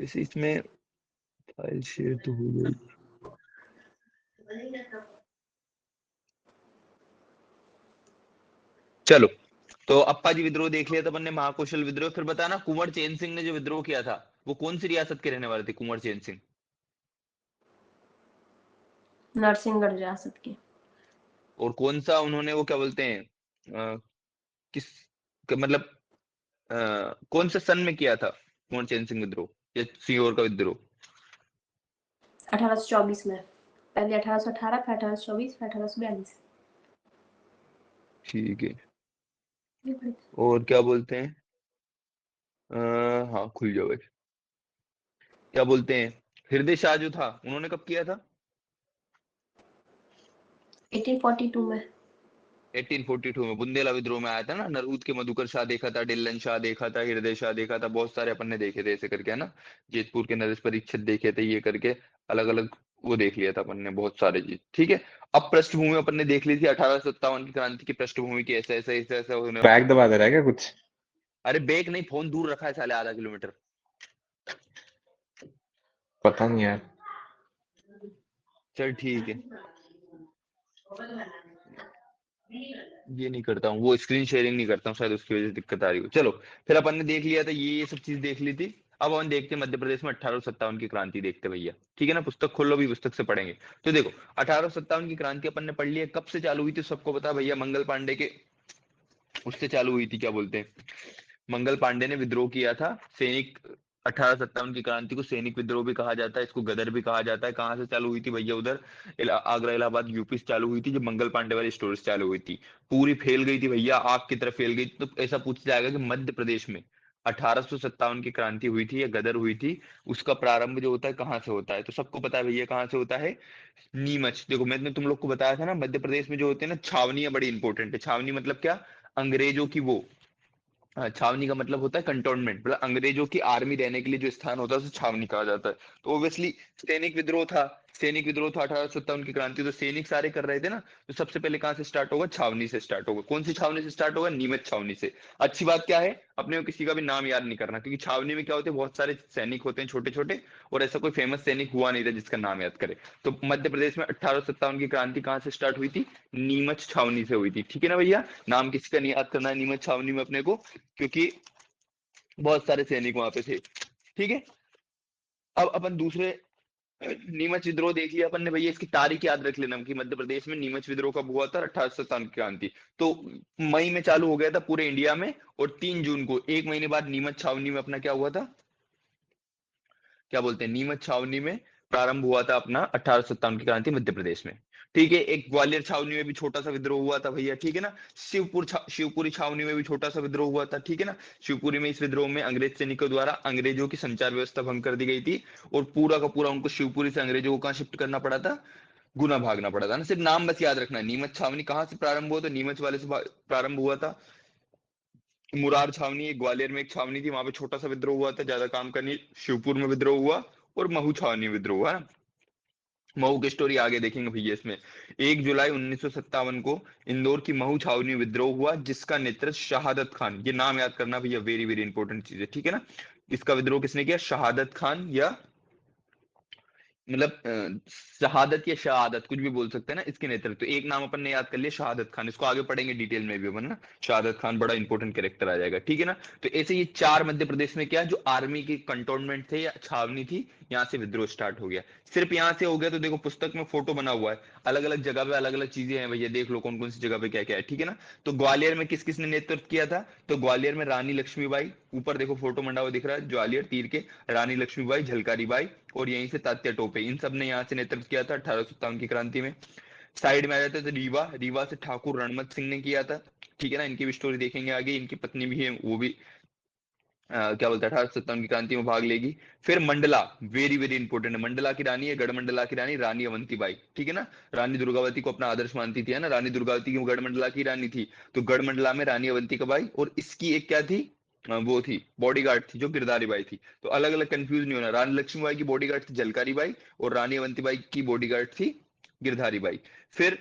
वैसे इसमें file share तो हो गई। चलो, तो अप्पा जी विद्रोह देख लिया था अपन ने, महाकौशल विद्रोह। फिर बताना कुंवर चैन सिंह ने जो विद्रोह किया था वो कौन सी रियासत के रहने वाले थे कुंवर चैन सिंह? नरसिंहगढ़ रियासत के। और कौन सा उन्होंने वो क्या बोलते हैं किस मतलब कौन से सन में किया था कुंवर चैन सिंह विद्रोह या सीहोर का विद्रोह? 1824 में। पहले 1818, फिर 1824, फिर 1842। ठीक है। और क्या बोलते हैं हाँ खुल जाओ भाई। क्या बोलते हैं हृदय शाह जो था उन्होंने कब किया था? 1842 में। 1842 में बुंदेला विद्रोह में आया था ना। नरूद के मधुकर शाह देखा था, डिल्लन शाह देखा था, हृदय शाह देखा था, बहुत सारे अपन ने देखे थे ऐसे करके, है ना। जेतपुर के नरेश परीक्षित देखे थे, ये करके अलग अलग वो देख लिया था अपन ने बहुत सारे चीज। ठीक है, अब पृष्ठभूमि अपन ने देख ली थी 1857 की क्रांति की पृष्ठभूमि की, ऐसा ऐसा ऐसा ऐसा होने। बैग दबा दे रहा है क्या कुछ? अरे बेक नहीं, फोन दूर रखा है साले आधा किलोमीटर। पता नहीं यार। चल ठीक है, ये नहीं करता हूँ, वो स्क्रीन शेयरिंग नहीं करता हूँ, शायद उसकी वजह से दिक्कत आ रही हो। चलो, फिर अपन ने देख लिया था ये सब चीज देख ली थी। अब अपन देखते हैं मध्य प्रदेश में 1857 की क्रांति देखते भैया। ठीक है ना, पुस्तक खोलो भी, पुस्तक से पढ़ेंगे। तो देखो 1857 की क्रांति अपन ने पढ़ लिया, कब से चालू हुई थी सबको पता भैया, मंगल पांडे के उससे चालू हुई थी, क्या बोलते हैं, मंगल पांडे ने विद्रोह किया था। सैनिक 1857 की क्रांति को सैनिक विद्रोह भी कहा जाता है, इसको गदर भी कहा जाता है। कहाँ से चालू हुई थी भैया? उधर आगरा इलाहाबाद यूपी से चालू हुई थी, जब मंगल पांडे वाली स्टोरी से चालू हुई थी। पूरी फैल गई थी भैया, आग की तरह फैल गई। तो ऐसा पूछा जाएगा कि मध्य प्रदेश में 1857 की क्रांति हुई थी या गदर हुई थी, उसका प्रारंभ जो होता है कहाँ से होता है? तो सबको पता है भैया कहाँ से होता है, नीमच। देखो मैंने तुम लोग को बताया था ना, मध्य प्रदेश में जो होते हैं ना छावनियां बड़ी इंपॉर्टेंट है। छावनी मतलब क्या? अंग्रेजों की वो छावनी का मतलब होता है कंटोनमेंट, मतलब अंग्रेजों की आर्मी रहने के लिए जो स्थान होता है उसे छावनी कहा जाता है। तो ऑब्वियसली सैनिक विद्रोह था, सैनिक विद्रोह था 1857 की क्रांति, तो सैनिक सारे कर रहे थे ना। तो सबसे पहले कहां से स्टार्ट होगा? छावनी से स्टार्ट होगा। कौन सी छावनी से स्टार्ट होगा? नीमच छावनी से। अच्छी बात क्या है, अपने को किसी का भी नाम याद नहीं करना, क्योंकि छावनी में क्या होते हैं, बहुत सारे सैनिक होते हैं छोटे छोटे, और ऐसा कोई फेमस सैनिक हुआ नहीं था जिसका नाम याद करे। तो मध्य प्रदेश में 1857 की क्रांति कहां से स्टार्ट हुई थी? नीमच छावनी से हुई थी। ठीक है ना भैया, नाम किसी का नहीं याद करना है नीमच छावनी में अपने को, क्योंकि बहुत सारे सैनिक वहां पे थे। ठीक है, अब अपन दूसरे नीमच विद्रोह देख लिया अपन ने भैया, इसकी तारीख याद रख लेना कि मध्य प्रदेश में नीमच विद्रोह कब हुआ था, 1857 की क्रांति। तो मई में चालू हो गया था पूरे इंडिया में, और 3 जून को, एक महीने बाद, नीमच छावनी में अपना क्या हुआ था, क्या बोलते हैं, नीमच छावनी में प्रारंभ हुआ था अपना 1857 की क्रांति मध्य प्रदेश में। ठीक है, एक ग्वालियर छावनी में भी छोटा सा विद्रोह हुआ था भैया। ठीक है ना, शिवपुरी छावनी में भी छोटा सा विद्रोह हुआ था। ठीक है ना, शिवपुरी में इस विद्रोह में अंग्रेज सैनिकों द्वारा अंग्रेजों की संचार व्यवस्था भंग कर दी गई थी, और पूरा का पूरा उनको शिवपुरी से अंग्रेजों को कहाँ शिफ्ट करना पड़ा था? गुना भागना पड़ा था ना। सिर्फ नाम बस याद रखना है। नीमच छावनी कहाँ से प्रारंभ हुआ? तो नीमच वाले से प्रारंभ हुआ था। मुरार छावनी एक ग्वालियर में एक छावनी थी, वहां पे छोटा सा विद्रोह हुआ था, ज्यादा काम करनी। शिवपुर में विद्रोह हुआ, और महू छावनी में विद्रोह हुआ। महू की स्टोरी आगे देखेंगे भैया इसमें। 1 जुलाई 1957 को इंदौर की महू छावनी में विद्रोह हुआ, जिसका नेतृत्व शहादत खान, ये नाम याद करना भैया, वेरी वेरी इंपॉर्टेंट चीज है। ठीक है ना, इसका विद्रोह किसने किया? शहादत खान, या मतलब शहादत या शहादत कुछ भी बोल सकते हैं ना, इसके नेतृत्व। तो एक नाम अपन ने याद कर लिया, शहादत खान, इसको आगे पढ़ेंगे डिटेल में भी अपन ना। शहादत खान बड़ा इंपॉर्टेंट कैरेक्टर आ जाएगा। ठीक है ना, तो ऐसे ये 4 मध्य प्रदेश में क्या, जो आर्मी के कंटोनमेंट थे या छावनी थी, यहाँ से विद्रोह स्टार्ट हो गया। सिर्फ यहाँ से हो गया? तो देखो पुस्तक में फोटो बना हुआ है, अलग अलग जगह पे अलग अलग चीजें हैं भैया, देख लो कौन कौन सी जगह पे क्या क्या है। ठीक है ना, तो ग्वालियर में किस किसने नेतृत्व किया था? तो ग्वालियर में रानी लक्ष्मीबाई, ऊपर देखो फोटो मंडा हुआ दिख रहा है ग्वालियर तीर के, रानी लक्ष्मीबाई, झलकारी बाई, और यहीं से तात्या टोपे, इन सब ने यहाँ से नेतृत्व किया था 1857 की क्रांति में। साइड में आ जाते थे रीवा, रीवा से ठाकुर रणमत सिंह ने किया था। ठीक है ना, इनकी भी स्टोरी देखेंगे आगे, इनकी पत्नी भी है, वो भी क्या बोलते हैं 1857 की क्रांति में भाग लेगी। फिर मंडला, वेरी वेरी इंपॉर्टेंट है, मंडला की रानी है, गढ़ मंडला की रानी, रानी अवंतीबाई। ठीक है ना, रानी दुर्गावती को अपना आदर्श मानती थी, है ना, रानी दुर्गावती की गढ़ मंडला की रानी थी। तो गढ़ मंडला में रानी अवंतीबाई, और इसकी एक क्या थी, वो थी बॉडीगार्ड थी जो गिरधारी बाई थी। तो अलग अलग कंफ्यूज नहीं होना, रानी लक्ष्मीबाई की बॉडीगार्ड थी झलकारी बाई, और रानी अवंतीबाई की बॉडीगार्ड थी गिरधारी बाई। फिर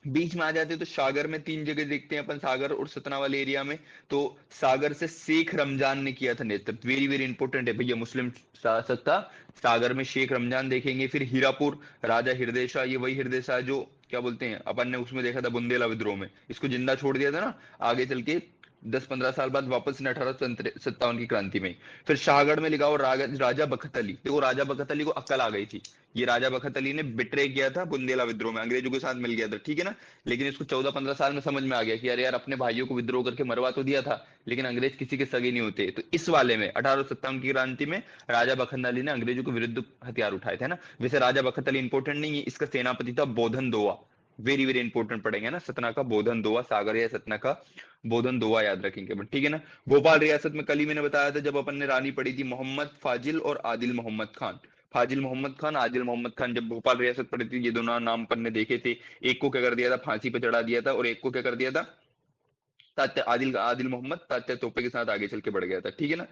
बीच में आ जाते हैं तो सागर में 3 जगह देखते हैं अपन, सागर और सतना वाले एरिया में। तो सागर से शेख रमजान ने किया था नेतृत्व, वेरी वेरी इंपॉर्टेंट है भैया, मुस्लिम शासक था। सागर में शेख रमजान देखेंगे। फिर हीरापुर, राजा हिरदय शाह, ये वही हिरदय शाह जो क्या बोलते हैं अपन ने उसमें देखा था बुंदेला विद्रोह में, इसको जिंदा छोड़ दिया था ना आगे चल के 10-15 साल बाद वापस इन 1857 की क्रांति में। फिर शाहगढ़ में लिखा और राजा बखत अली, देखो राजा बखत अली को अक्ल आ गई थी, ये राजा बखत अली ने बिट्रे किया था बुंदेला विद्रोह में, अंग्रेजों के साथ मिल गया था, ठीक है ना। लेकिन इसको 14-15 साल में समझ में आ गया कि यार यार अपने भाइयों को विद्रोह करके मरवा तो दिया था, लेकिन अंग्रेज किसी के सगे नहीं होते। तो इस वाले में 1857 की क्रांति में राजा बखत अली ने अंग्रेजों के विरुद्ध हथियार उठाए थे ना। वैसे राजा बखत अली इंपॉर्टेंट नहीं है, इसका सेनापति था बोधन दोआ, वेरी वेरी इंपॉर्टेंट पड़ेंगे ना, सतना का बोधन दोआ, सागर या सतना का बोधन दोआ याद रखेंगे, ठीक है ना। भोपाल रियासत में कल ही मैंने बताया था जब अपन ने रानी पढ़ी थी, मोहम्मद फाजिल और आदिल मोहम्मद खान, फाजिल मोहम्मद खान, आदिल मोहम्मद खान, जब भोपाल रियासत पड़ी थी ये दोनों नाम अपन ने देखे थे। एक को क्या कर दिया था, फांसी पे चढ़ा दिया था, और एक को क्या कर दिया था, तात्या आदिल आदिल मोहम्मद तात्या तोपे के साथ आगे चल के बढ़ गया था, ठीक है ना।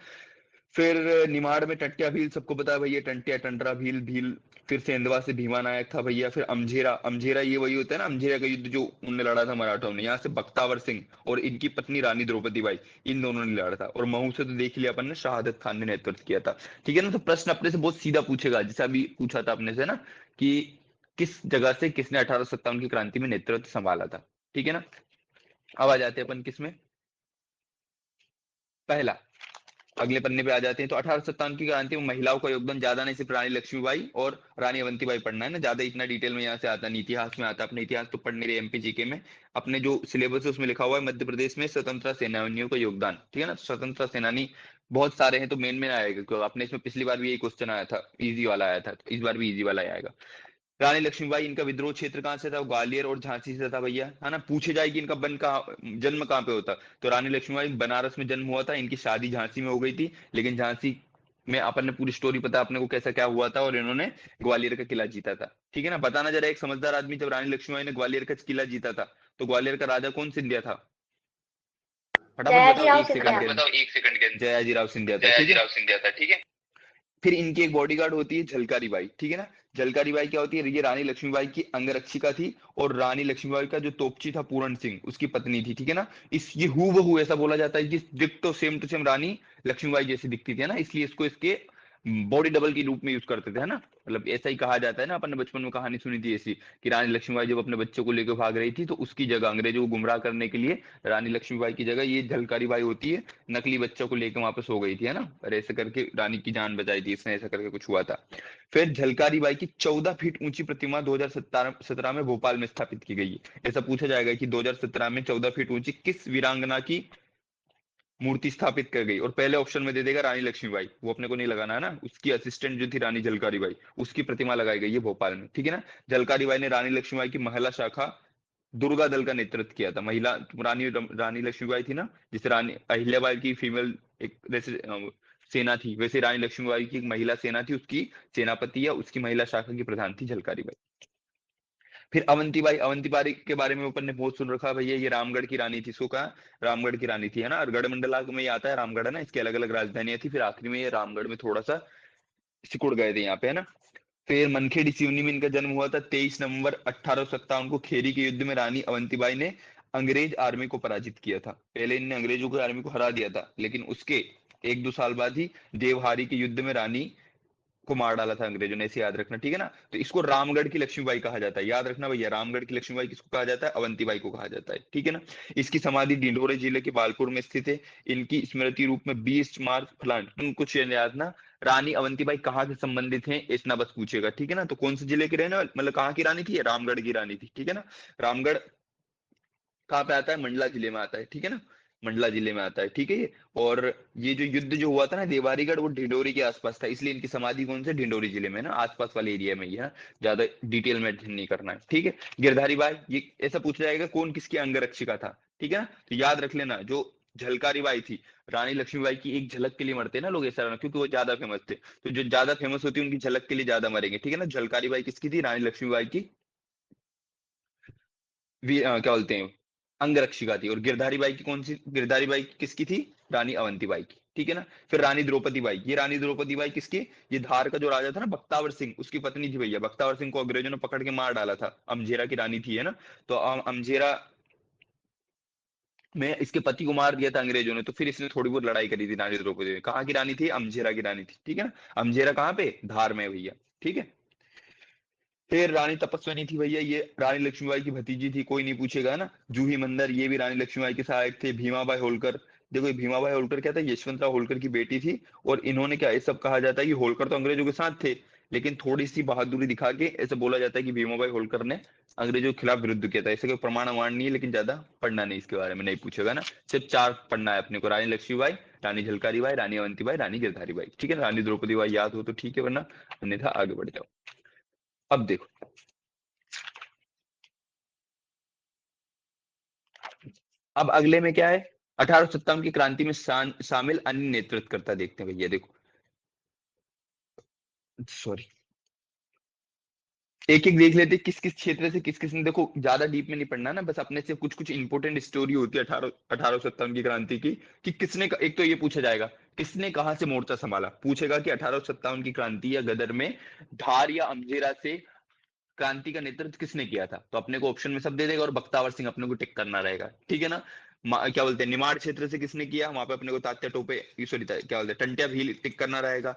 फिर निमाड़ में टंट्या भील, सबको पता है भैया, टंट्या टंडरा भील भील। फिर सेंधवा से भीमा नायक था भैया। फिर अमझेरा, अमझेरा ये वही होता है ना, अमझेरा का युद्ध जो उनने लड़ा था मराठों ने, यहाँ से बख्तावर सिंह और इनकी पत्नी रानी द्रौपदी बाई, इन दोनों ने लड़ा था। और महू से तो देख लिया अपन ने, शहादत खान ने नेतृत्व किया था, ठीक है ना। तो प्रश्न अपने से बहुत सीधा पूछेगा, जैसे अभी पूछा था अपने से ना कि किस जगह से किसने 1857 की क्रांति में नेतृत्व संभाला था, ठीक है ना। अब आ जाते हैं अपन किसमें, पहला, अगले पन्ने पे आ जाते हैं। तो 1857 की क्रांति में महिलाओं का योगदान ज्यादा नहीं, सिर्फ रानी लक्ष्मीबाई और रानी अवंतीबाई पढ़ना है ना, ज्यादा इतना डिटेल में यहाँ से आता नहीं, इतिहास में आता है, अपने इतिहास तो पढ़ने रहे एमपी जीके में, अपने जो सिलेबस है उसमें लिखा हुआ है मध्य प्रदेश में स्वतंत्रता सेनानियों का योगदान, ठीक है ना। स्वतंत्रता सेनानी बहुत सारे हैं, तो मेन में आएगा, क्योंकि अपने इसमें पिछली बार भी यही क्वेश्चन आया था, इजी वाला आया था, तो इस बार भी इजी वाला आएगा। रानी लक्ष्मीबाई, इनका विद्रोह क्षेत्र कहाँ से था, ग्वालियर और झांसी से था भैया, है ना। पूछे जाए कि इनका जन्म कहाँ पे होता, तो रानी लक्ष्मीबाई बनारस में जन्म हुआ था, इनकी शादी झांसी में हो गई थी, लेकिन झांसी में अपन ने पूरी स्टोरी पता अपने को कैसा क्या हुआ था, और इन्होंने ग्वालियर का किला जीता था, ठीक है ना। बताना जरा, एक समझदार आदमी, जब रानी लक्ष्मीबाई ने ग्वालियर का किला जीता था तो ग्वालियर का राजा कौन सिंधिया था, फटाफट बताओ जयाजीराव एक सेकंड सिंधिया। के अंदर, जयाजीराव सिंधिया था, ठीक है। फिर इनकी एक बॉडीगार्ड होती है झलकारी बाई, ठीक है ना। झलकारी बाई क्या होती है, ये रानी लक्ष्मीबाई की अंगरक्षिका थी, और रानी लक्ष्मीबाई का जो तोपची था पूरण सिंह उसकी पत्नी थी, ठीक है ना। इस ये हूबहू ऐसा बोला जाता है कि डिट्टो सेम टू सेम रानी लक्ष्मीबाई जैसी दिखती थी, है ना, इसलिए इसको इसके बॉडी डबल के रूप में यूज करते थे, है ना। मतलब ऐसा ही कहा जाता है ना, अपन ने बचपन में कहानी सुनी थी ऐसी कि रानी लक्ष्मीबाई जब अपने बच्चों को लेकर भाग रही थी तो उसकी जगह अंग्रेजों को गुमराह करने के लिए रानी लक्ष्मीबाई की जगह ये झलकारी बाई होती है, नकली बच्चों को लेकर वापस हो गई थी, है ना, और ऐसे करके रानी की जान बचाई थी इसने, ऐसा करके कुछ हुआ था। फिर झलकारी बाई की 14 फीट ऊंची प्रतिमा 2017 में भोपाल में स्थापित की गई है। ऐसा पूछा जाएगा कि 2017 में 14 फीट ऊंची किस वीरांगना की मूर्ति स्थापित कर गई, और पहले ऑप्शन में दे देगा रानी लक्ष्मीबाई, वो अपने को नहीं लगाना है ना, उसकी असिस्टेंट जो थी रानी झलकारी बाई, उसकी प्रतिमा लगाई गई है भोपाल में, ठीक है ना। झलकारी बाई ने रानी लक्ष्मीबाई की महिला शाखा दुर्गा दल का नेतृत्व किया था। महिला रानी रानी लक्ष्मीबाई थी ना, जिसे रानी अहिल्याबाई की फीमेल एक जैसे सेना थी, वैसे रानी लक्ष्मीबाई की एक महिला सेना थी, उसकी सेनापति या उसकी महिला शाखा की प्रधान थी झलकारी बाई। फिर अवंतीबाई, अवंतीबाई के बारे में अपन ने बहुत सुन रखा है भैया, ये रामगढ़ की रानी थी, इसको कहा रामगढ़ की रानी थी, है ना, और गढ़ में ये आता है रामगढ़, है ना, इसकी अलग अलग राजधानियां थी, फिर आखिरी में ये रामगढ़ में थोड़ा सा सिकुड़ गए थे यहाँ पे, है ना। फिर मनखेड़ी सिवनी में इनका जन्म हुआ था 23 नवंबर 1857 को, खेरी के युद्ध में रानी अवंतीबाई ने अंग्रेज आर्मी को पराजित किया था। पहले इनने अंग्रेजों की आर्मी को हरा दिया था, लेकिन उसके 1-2 साल बाद ही देवहारी के युद्ध में रानी को मार डाला था अंग्रेजों ने, ऐसे याद रखना, ठीक है ना। तो इसको रामगढ़ की लक्ष्मीबाई कहा जाता है, याद रखना भैया, रामगढ़ की लक्ष्मीबाई किसको कहा जाता है, अवंतीबाई को कहा जाता है, ठीक है ना। इसकी समाधि डिंडोरे जिले के बालपुर में स्थित है। इनकी स्मृति रूप में 20 मार्च फलान कुछ याद ना, रानी अवंतीबाई कहाँ से संबंधित हैं इतना बस पूछेगा, ठीक है ना। तो कौन से जिले के रहने वाले, मतलब कहाँ की रानी थी, रामगढ़ की रानी थी, ठीक है ना। रामगढ़ कहाँ पे आता है, मंडला जिले में आता है, ठीक है ना, मंडला जिले में आता है, ठीक है ये। और ये जो युद्ध जो हुआ था ना देवारीगढ़, वो ढिंडोरी के आसपास था, इसलिए इनकी समाधि कौन से, ढिंडोरी जिले में ना, आसपास वाले एरिया में ही है, ज्यादा डिटेल में अध्ययन नहीं करना है, ठीक है। गिरधारी बाई, ये ऐसा पूछा जाएगा कौन किसकी अंगरक्षिका था, ठीक है ना। तो याद रख लेना, जो झलकारी बाई थी, रानी लक्ष्मीबाई की एक झलक के लिए मरते हैं ना लोग ऐसा, क्योंकि वो ज्यादा फेमस थे, तो जो ज्यादा फेमस होती है उनकी झलक के लिए ज्यादा मरेंगे, ठीक है ना। झलकारी बाई किसकी थी, रानी लक्ष्मीबाई की क्या बोलते हैं अंगरक्षिका थी। और गिरधारी बाई की कौन सी, गिरधारी बाई किसकी थी, रानी अवंतीबाई की, ठीक है ना। फिर रानी द्रौपदी बाई, ये रानी द्रौपदी बाई किसकी, ये धार का जो राजा था ना बख्तावर सिंह, उसकी पत्नी थी भैया। बख्तावर सिंह को अंग्रेजों ने पकड़ के मार डाला था, अमझेरा की रानी थी, है ना। तो अमझेरा में इसके पति को मार दिया था अंग्रेजों ने, तो फिर इसने थोड़ी बहुत लड़ाई करी थी रानी द्रौपदी में। कहाँ की रानी थी, अमझेरा की रानी थी, ठीक है ना। अमझेरा कहाँ पे, धार में भैया, ठीक है। फिर रानी तपस्विनी थी भैया, ये रानी लक्ष्मीबाई की भतीजी थी, कोई नहीं पूछेगा ना। जूही मंदर, ये भी रानी लक्ष्मीबाई के सहायक थे। भीमाबाई होलकर, देखो ये भीमाबाई होलकर क्या था, यशवंतराव होलकर की बेटी थी। और इन्होंने क्या, ये सब कहा जाता है कि होलकर तो अंग्रेजों के साथ थे, लेकिन थोड़ी सी बहादुरी दिखा के ऐसे बोला जाता है कि भीमाबाई होलकर ने अंग्रेजों के खिलाफ विरुद्ध किया था। ऐसे कोई प्रमाण अमाण नहीं है, लेकिन ज्यादा पढ़ना नहीं इसके बारे में, नहीं पूछेगा ना। सिर्फ चार पढ़ना है अपने को, रानी लक्ष्मीबाई, रानी झलकारी बाई, रानी अवंतीबाई, रानी गिरधारी बाई, ठीक है ना। रानी द्रौपदी बाई याद हो तो ठीक है, वरना अन्यथा आगे बढ़ जाओ। अब देखो, अब अगले में क्या है, 1857 की क्रांति में शामिल अन्य नेतृत्वकर्ता देखते हैं भैया। देखो सॉरी, एक एक देख लेते किस किस क्षेत्र से किस किस ने, देखो ज्यादा डीप में नहीं पढ़ना ना, बस अपने से कुछ कुछ इंपोर्टेंट स्टोरी होती है 1857 की क्रांति की, कि किसने, एक तो ये पूछा जाएगा किसने कहां से मोर्चा संभाला, पूछेगा कि 1857 की क्रांति या गदर में धार या अमझेरा से क्रांति का नेतृत्व किसने किया था। तो अपने को ऑप्शन में सब दे देगा, और बख्तावर सिंह अपने को टिक करना रहेगा, ठीक है ना। क्या बोलते हैं, निमाड़ क्षेत्र से किसने किया, वहां पे अपने को तात्या टोपे, सॉरी क्या बोलते हैं, टंट्या भील टिक करना रहेगा।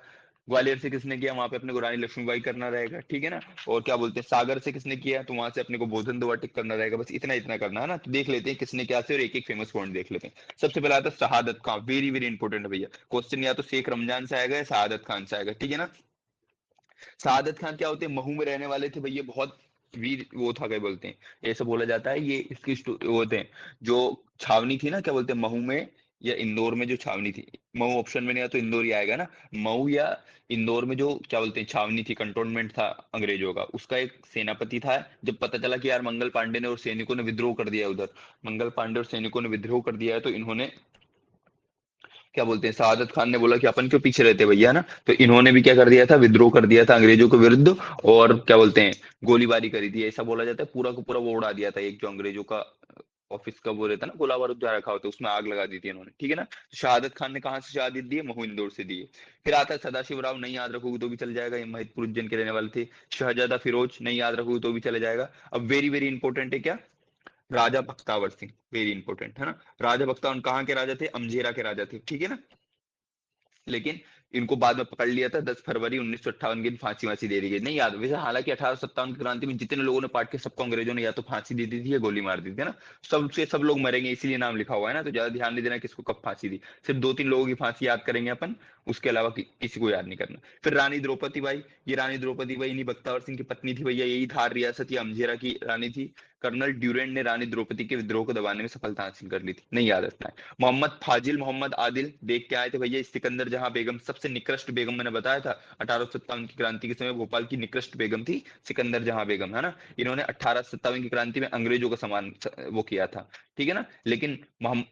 ग्वालियर से किसने किया, वहां पे अपने को रानी लक्ष्मीबाई करना रहेगा, ठीक है ना। और क्या बोलते हैं, सागर से किसने किया, तो वहां से अपने को बोधन दुआ टिक करना रहेगा। बस इतना इतना करना है ना। तो देख लेते हैं किसने क्या से, और एक एक फेमस पॉइंट देख लेते हैं। सबसे पहला आता है शहादत खान, वेरी वेरी इंपॉर्टेंट है भैया। क्वेश्चन या तो शेख रमजान से आएगा या शहादत खान से आएगा, ठीक है ना। सादत खान क्या होते हैं, महू में रहने वाले थे भैया, बहुत वीर वो था, क्या बोलते हैं, ऐसा बोला जाता है। ये इसकी वो होते हैं, जो छावनी थी ना, क्या बोलते हैं, महू में या इंदौर में जो छावनी थी, महू ऑप्शन में नहीं आया तो इंदौर ही आएगा ना। महू या इंदौर में जो क्या बोलते हैं छावनी थी, कंटोनमेंट था अंग्रेजों का, उसका एक सेनापति था। जब पता चला कि यार मंगल पांडे ने और सैनिकों ने विद्रोह कर दिया उधर, मंगल पांडे और सैनिकों ने विद्रोह कर दिया है, तो इन्होंने क्या बोलते हैं, सादत खान ने बोला कि अपन क्यों पीछे रहते भैया ना। तो इन्होंने भी क्या कर दिया था, विद्रोह कर दिया था अंग्रेजों के विरुद्ध, और क्या बोलते हैं, गोलीबारी करी थी। ऐसा बोला जाता है पूरा का पूरा वो उड़ा दिया था, एक जो अंग्रेजों का ऑफिस का वो रहता ना, गोला बारूद जहाँ रखा होता है, उसमें आग लगा दी थी इन्होंने, ठीक है ना। तो शहादत खान ने कहाँ से शहादत दी है, महू इंदौर से दी है। फिर आता है सदाशिव राव, नहीं याद रखोगे तो भी चल जाएगा, ये महिदपुर उज्जैन के रहने वाले थे। शहजादा फिरोज, नहीं याद रखोगे तो भी चले जाएगा। अब वेरी वेरी इंपॉर्टेंट है क्या, राजा बख्तावर सिंह, वेरी इंपॉर्टेंट है ना। राजा बख्तावर कहाँ के राजा थे, अमझेरा के राजा थे, ठीक है ना। लेकिन इनको बाद में पकड़ लिया था, 10 फरवरी 1958 की फांसी वांसी दे दी गई, नहीं याद वैसे। हालांकि 1857 की क्रांति में जितने लोगों ने पार्ट किया, सबको अंग्रेजों ने या तो फांसी दे दी थी या गोली मार दी थी, है ना। सबसे सब लोग मरेंगे इसीलिए नाम लिखा हुआ है ना, तो ज्यादा ध्यान नहीं देना किसको कब फांसी दी। सिर्फ दो तीन लोगों की फांसी याद करेंगे अपन, उसके अलावा किसी को याद नहीं करना। फिर रानी द्रौपदी बाई, ये रानी द्रौपदी बाई इन्हीं बख्तावर सिंह की पत्नी थी भैया, यही धार रियासत या अमझेरा की रानी थी। कर्नल ड्यूरेंट ने रानी द्रौपदी के विद्रोह को दबाने में सफलता हासिल कर ली थी, नहीं याद रखना है। मोहम्मद फाजिल मोहम्मद आदिल देख के आए थे भैया, सिकंदर जहां बेगम, सबसे निकृष्ट बेगम, मैंने बताया था 1857 की क्रांति के समय भोपाल की निकृष्ट बेगम थी सिकंदर जहां बेगम, है ना। इन्होंने 1857 की क्रांति में अंग्रेजों का समान वो किया था, ठीक है ना। लेकिन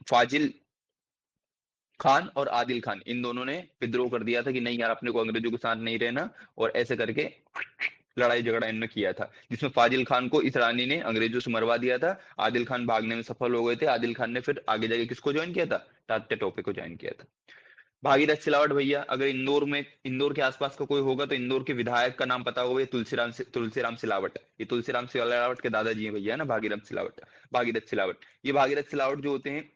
फाजिल खान और आदिल खान, इन दोनों ने विद्रोह कर दिया था कि नहीं यार अपने को अंग्रेजों के साथ नहीं रहना, और ऐसे करके लड़ाई झगड़ा इनने किया था, जिसमें फाजिल खान को इस रानी ने अंग्रेजों से मरवा दिया था। आदिल खान भागने में सफल हो गए थे। आदिल खान ने फिर आगे जाके किसको ज्वाइन किया था, तात्या टोपे को ज्वाइन किया था। भागीरथ सिलावट भैया, अगर इंदौर में, इंदौर के आसपास का कोई होगा तो इंदौर के विधायक का नाम पता होगा, ये तुलसीराम सिलावट। ये तुलसीराम सिलावट के दादाजी हैं भैया, है ना, भागीरथ सिलावट। भागीरथ सिलावट, ये भागीरथ सिलावट जो होते हैं,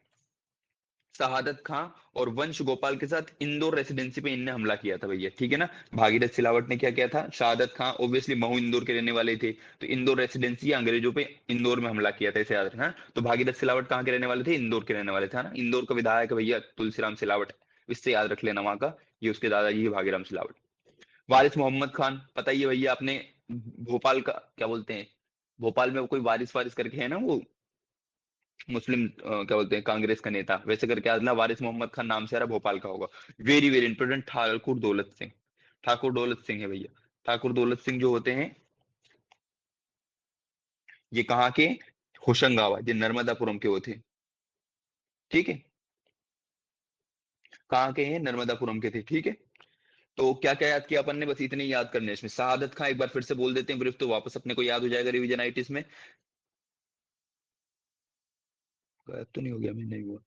शहादत खां और वंश गोपाल के साथ इंदौर रेसिडेंसी पे इनने हमला किया था भैया, ठीक है ना। भागीरथ सिलावट ने क्या किया था, शहादत खां ऑब्वियसली महू इंदौर के रहने वाले थे, तो इंदौर रेसिडेंसी अंग्रेजों पे इंदौर में हमला किया था, इसे याद रखना। तो भागीरथ सिलावट कहाँ के रहने वाले थे, इंदौर के रहने वाले थे, है ना। इंदौर का विधायक है भैया तुलसीराम सिलावट, इससे याद रख लेना वहां का, ये उसके दादाजी है भागीराम सिलावट। वारिस मोहम्मद खान, पता ही है भैया आपने, भोपाल का क्या बोलते हैं, भोपाल में कोई वारिस वारिस करके है ना, वो मुस्लिम क्या बोलते हैं कांग्रेस का नेता, वैसे करके आज ना वारिस मोहम्मद खान नाम से आ रहा, भोपाल का होगा। Very very important, Thakur Daulat Singh, Thakur Daulat Singh है भैया। ठाकुर दौलत सिंह जो होते हैं, ये कहाँ के, होशंगाबाद, ये नर्मदापुरम के वो थे, ठीक है। कहाँ के हैं, नर्मदापुरम के थे, ठीक है। तो क्या क्या याद किया अपन ने, बस इतने ही याद करने हैं इसमें। शहादत खां एक बार फिर से बोल देते हैं ब्रीफ, तो वापस अपने को याद हो जाएगा रिविजन में। गायब तो नहीं हो गया, मैं नहीं हुआ।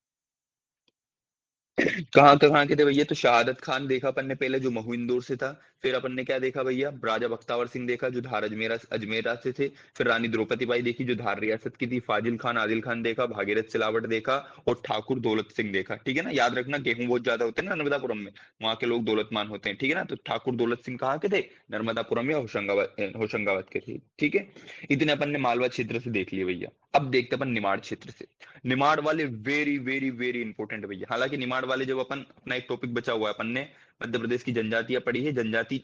कहाँ के थे भैया? तो शहादत खान देखा अपन ने पहले, जो महू इंदौर से था। फिर अपन ने क्या देखा भैया? राजा बख्तावर सिंह देखा, जो धार अजमेरा से थे। फिर रानी द्रौपदी बाई देखी, जो धार रियासत की थी। फाजिल खान आदिल खान देखा, भागीरथ सिलावट देखा। और ठाकुर दौलत सिंह देखा। ठीक है ना, याद रखना गेहूं बहुत ज्यादा होते हैं ना नर्मदापुरम में, वहां के लोग दौलतमान होते हैं। ठीक है ना, तो ठाकुर दौलत सिंह कहाँ के थे? नर्मदापुरम या होशंगाबाद के थे। ठीक है, इतने अपन ने मालवा क्षेत्र से देख लिए भैया। अब देखते अपन निमाड़ क्षेत्र से। निमाड़ वाले वेरी वेरी वेरी इंपॉर्टेंट भैया। हालांकि निमाड़ वाले जब अपन अपना एक टॉपिक बचा हुआ है, अपन ने मध्य प्रदेश की जनजातियां पढ़ी है, जनजाति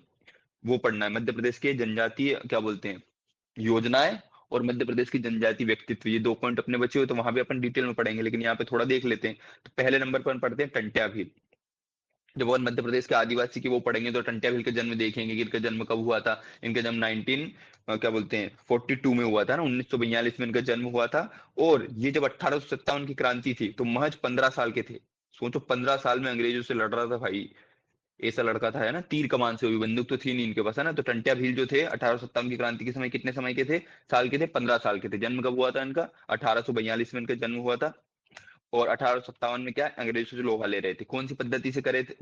वो पढ़ना है, मध्य प्रदेश के जनजातीय क्या बोलते हैं, योजनाएं, और मध्य प्रदेश की जनजाति व्यक्तित्व, ये 2 पॉइंट अपने बचे हुए, तो वहां भी अपन डिटेल में पढ़ेंगे, लेकिन यहाँ पे थोड़ा देख लेते हैं। तो पहले नंबर पर अपन पढ़ते हैं टंट्या भील। जब अपन मध्य प्रदेश के आदिवासी की वो पढ़ेंगे तो टंट्या भील का जन्म देखेंगे कि इनका जन्म कब हुआ था। इनका जन्म 19 क्या बोलते हैं 42 में हुआ था ना, 1942 में इनका जन्म हुआ था। और ये जब 1857 की क्रांति थी तो महज 15 साल के थे। सोचो, 15 साल में अंग्रेजों से लड़ रहा था भाई। ऐसा लड़का था, है ना, तीर कमान से हुई, बंदूक तो थी नहीं इनके पास, है ना। तो टंट्या भील जो थे 1857 की क्रांति के समय कितने समय के थे? साल के थे, 15 साल के थे। जन्म कब हुआ था इनका? 1842 में इनका जन्म हुआ था। और 1857 में क्या अंग्रेजों से लोहा ले रहे थे, कौन सी पद्धति से करे थे?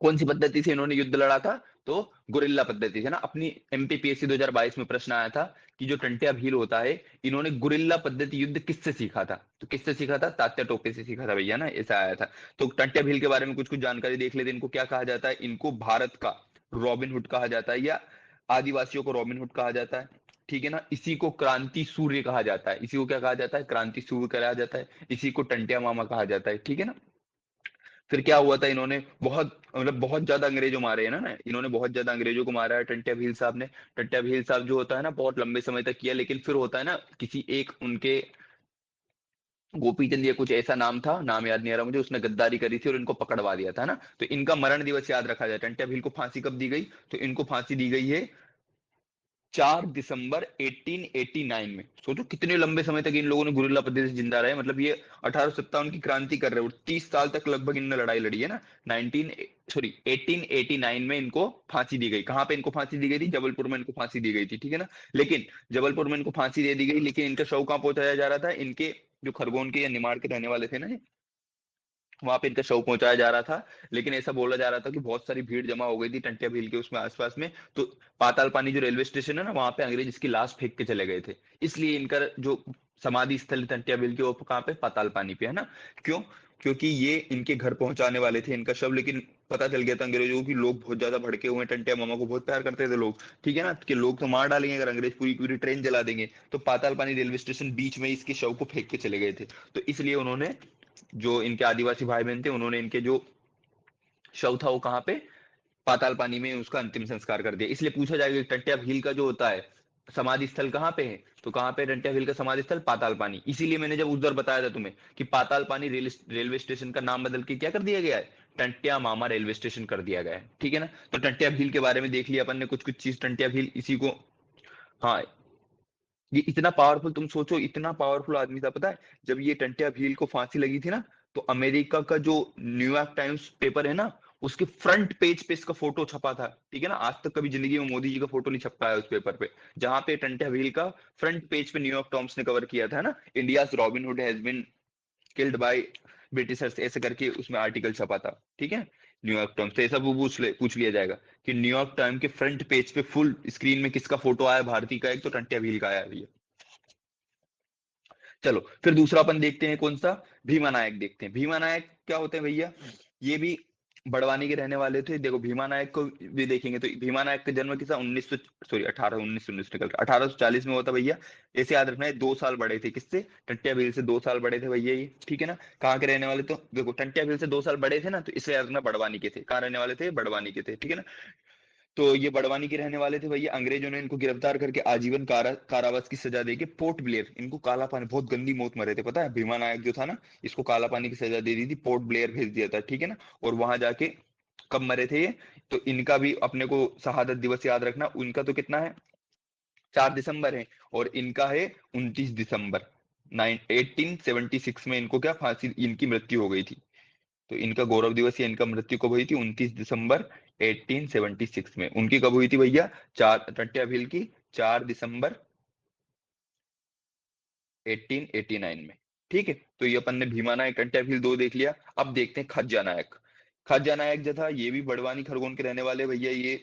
कौन सी पद्धति से इन्होंने युद्ध लड़ा था? तो गुरिल्ला पद्धति से ना। अपनी एमपीपीएससी 2022 में प्रश्न आया था कि जो टंट्या भील होता है, इन्होंने गुरिल्ला पद्धति युद्ध किससे सीखा था? तो किससे सीखा था? तात्या टोपे से सीखा था भैया ना, ऐसा आया था। तो टंट्या भील के बारे में कुछ कुछ जानकारी देख लेते हैं। इनको क्या कहा जाता है? इनको भारत का रॉबिन हुड कहा जाता है, या आदिवासियों को रॉबिन हुड कहा जाता है। ठीक है ना, इसी को क्रांति सूर्य कहा जाता है। इसी को क्या कहा जाता है? क्रांति सूर्य कहा जाता है। इसी को टंट्या मामा कहा जाता है। ठीक है ना। फिर क्या हुआ था? इन्होंने बहुत मतलब बहुत ज्यादा अंग्रेजों मारे हैं ना, इन्होंने बहुत ज्यादा अंग्रेजों को मारा है टंट्या भील साहब ने। टंट्या भील साहब जो होता है ना, बहुत लंबे समय तक किया, लेकिन फिर होता है ना, किसी एक उनके गोपी चंद या कुछ ऐसा नाम था, नाम याद नहीं आ रहा मुझे, उसने गद्दारी करी थी और इनको पकड़वा दिया था ना। तो इनका मरण दिवस याद रखा जाए। टंट्या भील को फांसी कब दी गई? तो इनको फांसी दी गई है 4 दिसंबर 1889 में। सोचो कितने लंबे समय तक इन लोगों ने गुरिल्ला पद्धति से जिंदा रहे, मतलब ये 1857 की क्रांति कर रहे हैं और 30 साल तक लगभग इन्होंने लड़ाई लड़ी है ना। 1889 में इनको फांसी दी गई। कहां पे इनको फांसी दी गई थी? जबलपुर में इनको फांसी दी गई थी। ठीक है ना। लेकिन जबलपुर में इनको फांसी दे दी गई, लेकिन इनका शव कहां पहुंचाया जा रहा था? इनके जो खरगोन के या निमाड़ के रहने वाले थे ना, वहां पे इनका शव पहुंचाया जा रहा था। लेकिन ऐसा बोला जा रहा था कि बहुत सारी भीड़ जमा हो गई थी टंट्या भील के उसमें आसपास में। तो पाताल पानी जो रेलवे स्टेशन है ना, वहां पे अंग्रेज इसकी लाश फेंक के चले गए थे। इसलिए इनका जो समाधि स्थल टंट्या भील के, वो कहाँ पे? पाताल पानी पे, है ना। क्यों? क्योंकि ये इनके घर पहुंचाने वाले थे इनका शव, लेकिन पता चल गया था अंग्रेजों को कि लोग बहुत ज्यादा भड़के हुए हैं, टंट्या मामा को बहुत प्यार करते थे लोग। ठीक है ना, कि लोग तो मार डालेंगे अगर अंग्रेज पूरी पूरी ट्रेन जला देंगे। तो पाताल पानी रेलवे स्टेशन बीच में इसके शव को फेंक के चले गए थे। तो इसलिए उन्होंने, जो इनके आदिवासी भाई बहन थे, उन्होंने इनके जो शव था वो कहाँ पे? पाताल पानी में उसका अंतिम संस्कार कर दिया। इसलिए पूछा जाएगा कि टंट्या भील का जो होता है समाधि स्थल कहाँ पे है? तो कहाँ पे टंट्या भील का समाधि स्थल? पाताल पानी। इसीलिए मैंने जब उस दर बताया था तुम्हें कि पाताल पानी रेलवे स्टेशन का नाम बदल के क्या कर दिया गया है? टंट्या मामा रेलवे स्टेशन कर दिया गया है। ठीक है ना। तो टंट्या भील के बारे में देख लिया अपन ने कुछ कुछ चीज। टंट्या भील इसी को, हाँ, ये इतना पावरफुल, तुम सोचो इतना पावरफुल आदमी था, पता है जब ये टंट्या भील को फांसी लगी थी ना, तो अमेरिका का जो न्यूयॉर्क टाइम्स पेपर है ना, उसके फ्रंट पेज पे इसका फोटो छपा था। ठीक है ना, आज तक कभी जिंदगी में मोदी जी का फोटो नहीं छपा है उस पेपर पे। जहां पे टंट्या भील का फ्रंट पेज पे न्यूयॉर्क टाइम्स ने कवर किया था ना, India Robin Hood has been killed by Britishers, ऐसे करके उसमें आर्टिकल छपा था। ठीक है, न्यूयॉर्क टाइम्स से ऐसा वो पूछ लिया जाएगा कि न्यूयॉर्क टाइम के फ्रंट पेज पे फुल स्क्रीन में किसका फोटो आया भारतीय का? एक तो टंट्या भील का आया भैया। चलो फिर दूसरा अपन देखते हैं कौन सा? भीमा नायक देखते हैं। भीमा नायक क्या होते हैं भैया? ये भी बड़वानी के रहने वाले थे। देखो भीमा नायक को भी देखेंगे तो भीमा नायक का जन्म किसा 1900 सॉरी 1819 निकल के 1840 में हुआ था भैया। ऐसे याद रखना है, 2 साल बड़े थे किससे? टंट्या भील से 2 साल बड़े थे भैया ये। ठीक है ना। कहाँ के रहने वाले? तो देखो टंट्या भील से 2 साल बड़े थे ना, तो इसलिए याद रखना बड़वानी के थे। कहाँ रहने वाले थे? बड़वानी के थे। ठीक है ना। तो ये बड़वानी के रहने वाले थे भैया। अंग्रेजों ने इनको गिरफ्तार करके आजीवन कारावास की सजा देके पोर्ट ब्लेयर, इनको काला पानी, बहुत गंदी मौत मरे थे, पता है। भीमा नायक जो था ना, इसको काला पानी की सजा दे दी थी, पोर्ट ब्लेयर भेज दिया था। ठीक है ना। और वहां जाके कब मरे थे ये? तो इनका भी अपने को शहादत दिवस याद रखना। उनका तो कितना है? 4 दिसंबर है, और इनका है 29 दिसंबर 1876 में इनको क्या फांसी, इनकी मृत्यु हो गई थी। तो इनका गौरव दिवस या इनका मृत्यु कब हुई थी? 29 दिसंबर 1876 में। उनकी कब हुई थी भैया? चार, टंट्या भील की 4 दिसंबर 1889 में। ठीक है, तो ये अपन ने भीमा नायक टंट्या भील 2 देख लिया। अब देखते हैं खाज्या नायक। खाज्या नायक जो था ये भी बड़वानी खरगोन के रहने वाले भैया। ये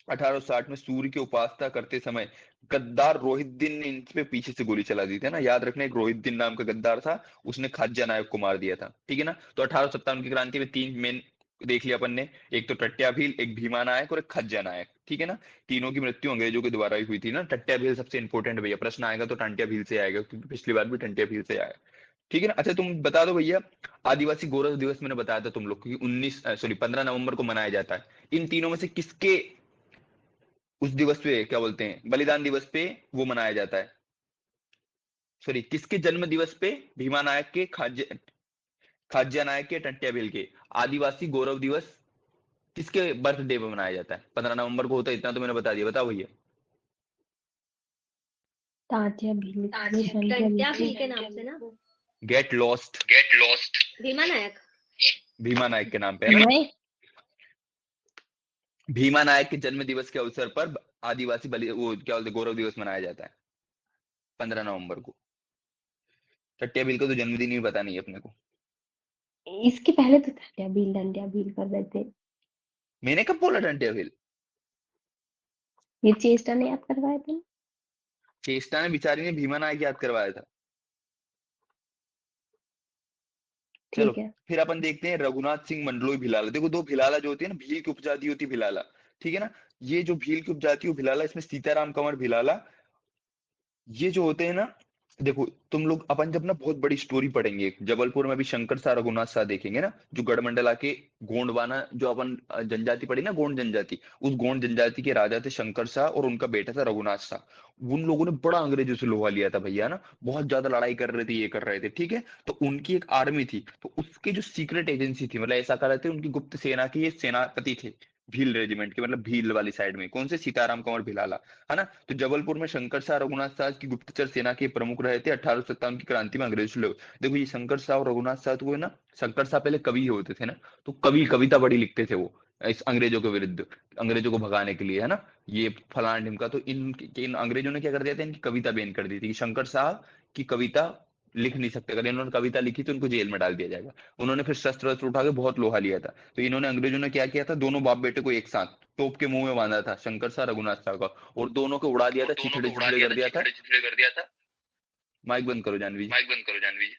1860 में सूर्य की उपासना करते समय गद्दार रोहितदीन ने इन पे पीछे से गोली चला दी थी ना, याद रखना, एक रोहितदीन नाम का गद्दार था, उसने खाज्या नायक को मार दिया था, ठीक है ना। तो 1857 की क्रांति में 3 मेन देख लिया अपन ने, एक तो टट्या भील, एक भीमा नायक और एक खाज्या नायक, ठीक है ना। तीनों की मृत्यु अंग्रेजों के द्वारा ही हुई थी ना। टट्या भील सबसे इंपॉर्टेंट भैया, प्रश्न आएगा तो टंट्या भील से आएगा, क्योंकि पिछली बार भी टंट्या भील से आया, ठीक है ना। अच्छा तुम बता दो भैया, आदिवासी गौरव दिवस मैंने बताया था तुम लोग को, 15 नवंबर को मनाया जाता है। इन तीनों में से किसके उस दिवस पे, क्या बोलते हैं, बलिदान दिवस पे वो मनाया जाता है, सॉरी, किसके जन्म दिवस पे, भीमा नायक के, खाज्या नायक के, टंट्या भील के, आदिवासी गौरव दिवस किसके बर्थडे पे मनाया जाता है? 15 नवंबर को होता है, इतना तो मैंने बता दिया, बताओ भैया। तात्या भील टंट्या भील के नाम से ना, गेट लॉस्ट, भीमा नायक। भीमा नायक के नाम पे है ना? नहीं, भीमा नायक के जन्म दिवस के अवसर पर आदिवासी वो क्या बोलते हैं, गौरव दिवस मनाया जाता है 15 नवंबर को। टट्या भील का तो जन्मदिन ही पता नहीं है अपने को। इसके पहले तो डंडिया भील कर देते। मैंने कब बोला टंट्या भील? ये चेष्टा ने याद करवाया था। चेष्टा ने बेचारी ने भीमा नायक याद करवाया था। चलो ठीक है। फिर अपन देखते हैं रघुनाथ सिंह मंडलोई भिलाला। देखो 2 भिलाला जो होती है ना, भील की उपजाति होती है भिलाला, ठीक है ना। ये जो भील की उपजाति है भिलाला, इसमें सीताराम कंवर भिलाला, ये जो होते हैं ना, देखो तुम लोग अपन जब ना बहुत बड़ी स्टोरी पढ़ेंगे, जबलपुर में भी शंकर शाह रघुनाथ शाह देखेंगे ना, जो गढ़मंडला के गोंडवाना, जो अपन जनजाति पढ़ी ना, गोंड जनजाति, उस गोंड जनजाति के राजा थे शंकर शाह और उनका बेटा था रघुनाथ शाह। उन लोगों ने बड़ा अंग्रेजों से लोहा लिया था भैया ना, बहुत ज्यादा लड़ाई कर रहे थे, ये कर रहे थे, ठीक है। तो उनकी एक आर्मी थी, तो उसके जो सीक्रेट एजेंसी थी, मतलब ऐसा कर रहे थे, उनकी गुप्त सेना के ये सेनापति थे भील रेजिमेंट के, मतलब भील वाली साइड में कौन से, सीताराम कंवर भिलाला, है ना। तो जबलपुर में शंकर शाह रघुनाथ शाह की गुप्तचर सेना के प्रमुख रहे थे 1857 की क्रांति में अंग्रेज लोग। देखो ये शंकर शाह और रघुनाथ शाह तो ना, शंकर शाह पहले कवि होते थे ना, तो कविता बड़ी लिखते थे वो इस अंग्रेजों के विरुद्ध, अंग्रेजों को भगाने के लिए, है ना। ये फलान ढिमका, तो इन अंग्रेजों ने क्या कर दिया था, इनकी कविता बैन कर दी थी कि शंकर शाह की कविता लिख नहीं सकते, अगर इन्होंने कविता लिखी तो उनको जेल में डाल दिया जाएगा। उन्होंने फिर शस्त्र वस्त्र उठा के बहुत लोहा लिया था। तो इन्होंने, अंग्रेजों ने क्या किया था, दोनों बाप बेटे को एक साथ तोप के मुंह में बांधा था, शंकर शाह रघुनाथ शाह का, और दोनों को उड़ा दिया था, चिथड़े चिथड़े कर दिया था। माइक बंद करो जानवी जी।